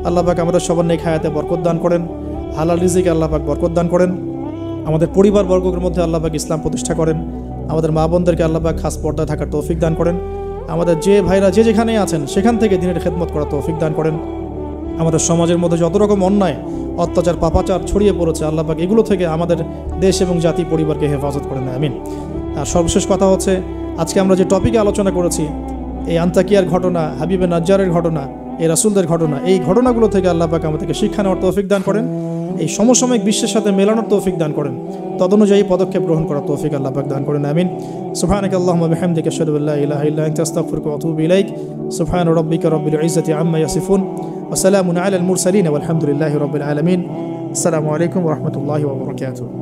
আল্লাহ পাক আমাদের সবার নেক হায়াতে বরকত দান করেন, হালাল রিজিকে আল্লাহ পাক বরকত দান করেন। আমাদের পরিবারবর্গের মধ্যে আল্লাহ পাক ইসলাম প্রতিষ্ঠা করেন। আমাদের মা বোনদেরকে আল্লাহ পাক খাস পর্দায় থাকার তৌফিক দান করেন। আমাদের যে ভাইরা যে যেখানে আছেন সেখান থেকে দিনের খেদমত করার তৌফিক দান করেন। আমাদের সমাজের মধ্যে যত রকম অন্যায়, অত্যাচার, পাপাচার ছড়িয়ে পড়েছে, আল্লাহ পাক এগুলো থেকে আমাদের দেশ এবং জাতি পরিবারকে হেফাজত করেন, আমিন। আর সর্বশেষ কথা হচ্ছে, আজকে আমরা যে টপিকে আলোচনা করেছি, এই আন্তাকিয়ার ঘটনা, হাবিবে নাজ্জারের ঘটনা, এই রাসূলদের ঘটনা, এই ঘটনাগুলো থেকে আল্লাহ পাক আমাদেরকে শিক্ষা নেওয়ার তৌফিক দান করেন, এই সমসাময়িক বিশ্বের সাথে মেলানোর তৌফিক দান করেন, তদনুযায়ী পদক্ষেপ গ্রহণ করার তৌফিক আল্লাহ পাক দান করেন, আমিন। সুবহানাকা আল্লাহুম্মা বিহামদিকা আশহাদু আল্লা ইলাহা ইল্লা আনতা আস্তাগফিরুকা ওয়া আতুবু ইলাইক। সুবহানা রাব্বিকা রাব্বিল ইজ্জাতি আম্মা ইয়াসিফুন ওয়া সালামুন আলাল মুরসালিন ওয়া আলহামদুলিল্লাহি রাব্বিল আলামিন। আসসালামু আলাইকুম ওয়া রাহমাতুল্লাহি ওয়া বারাকাতুহু।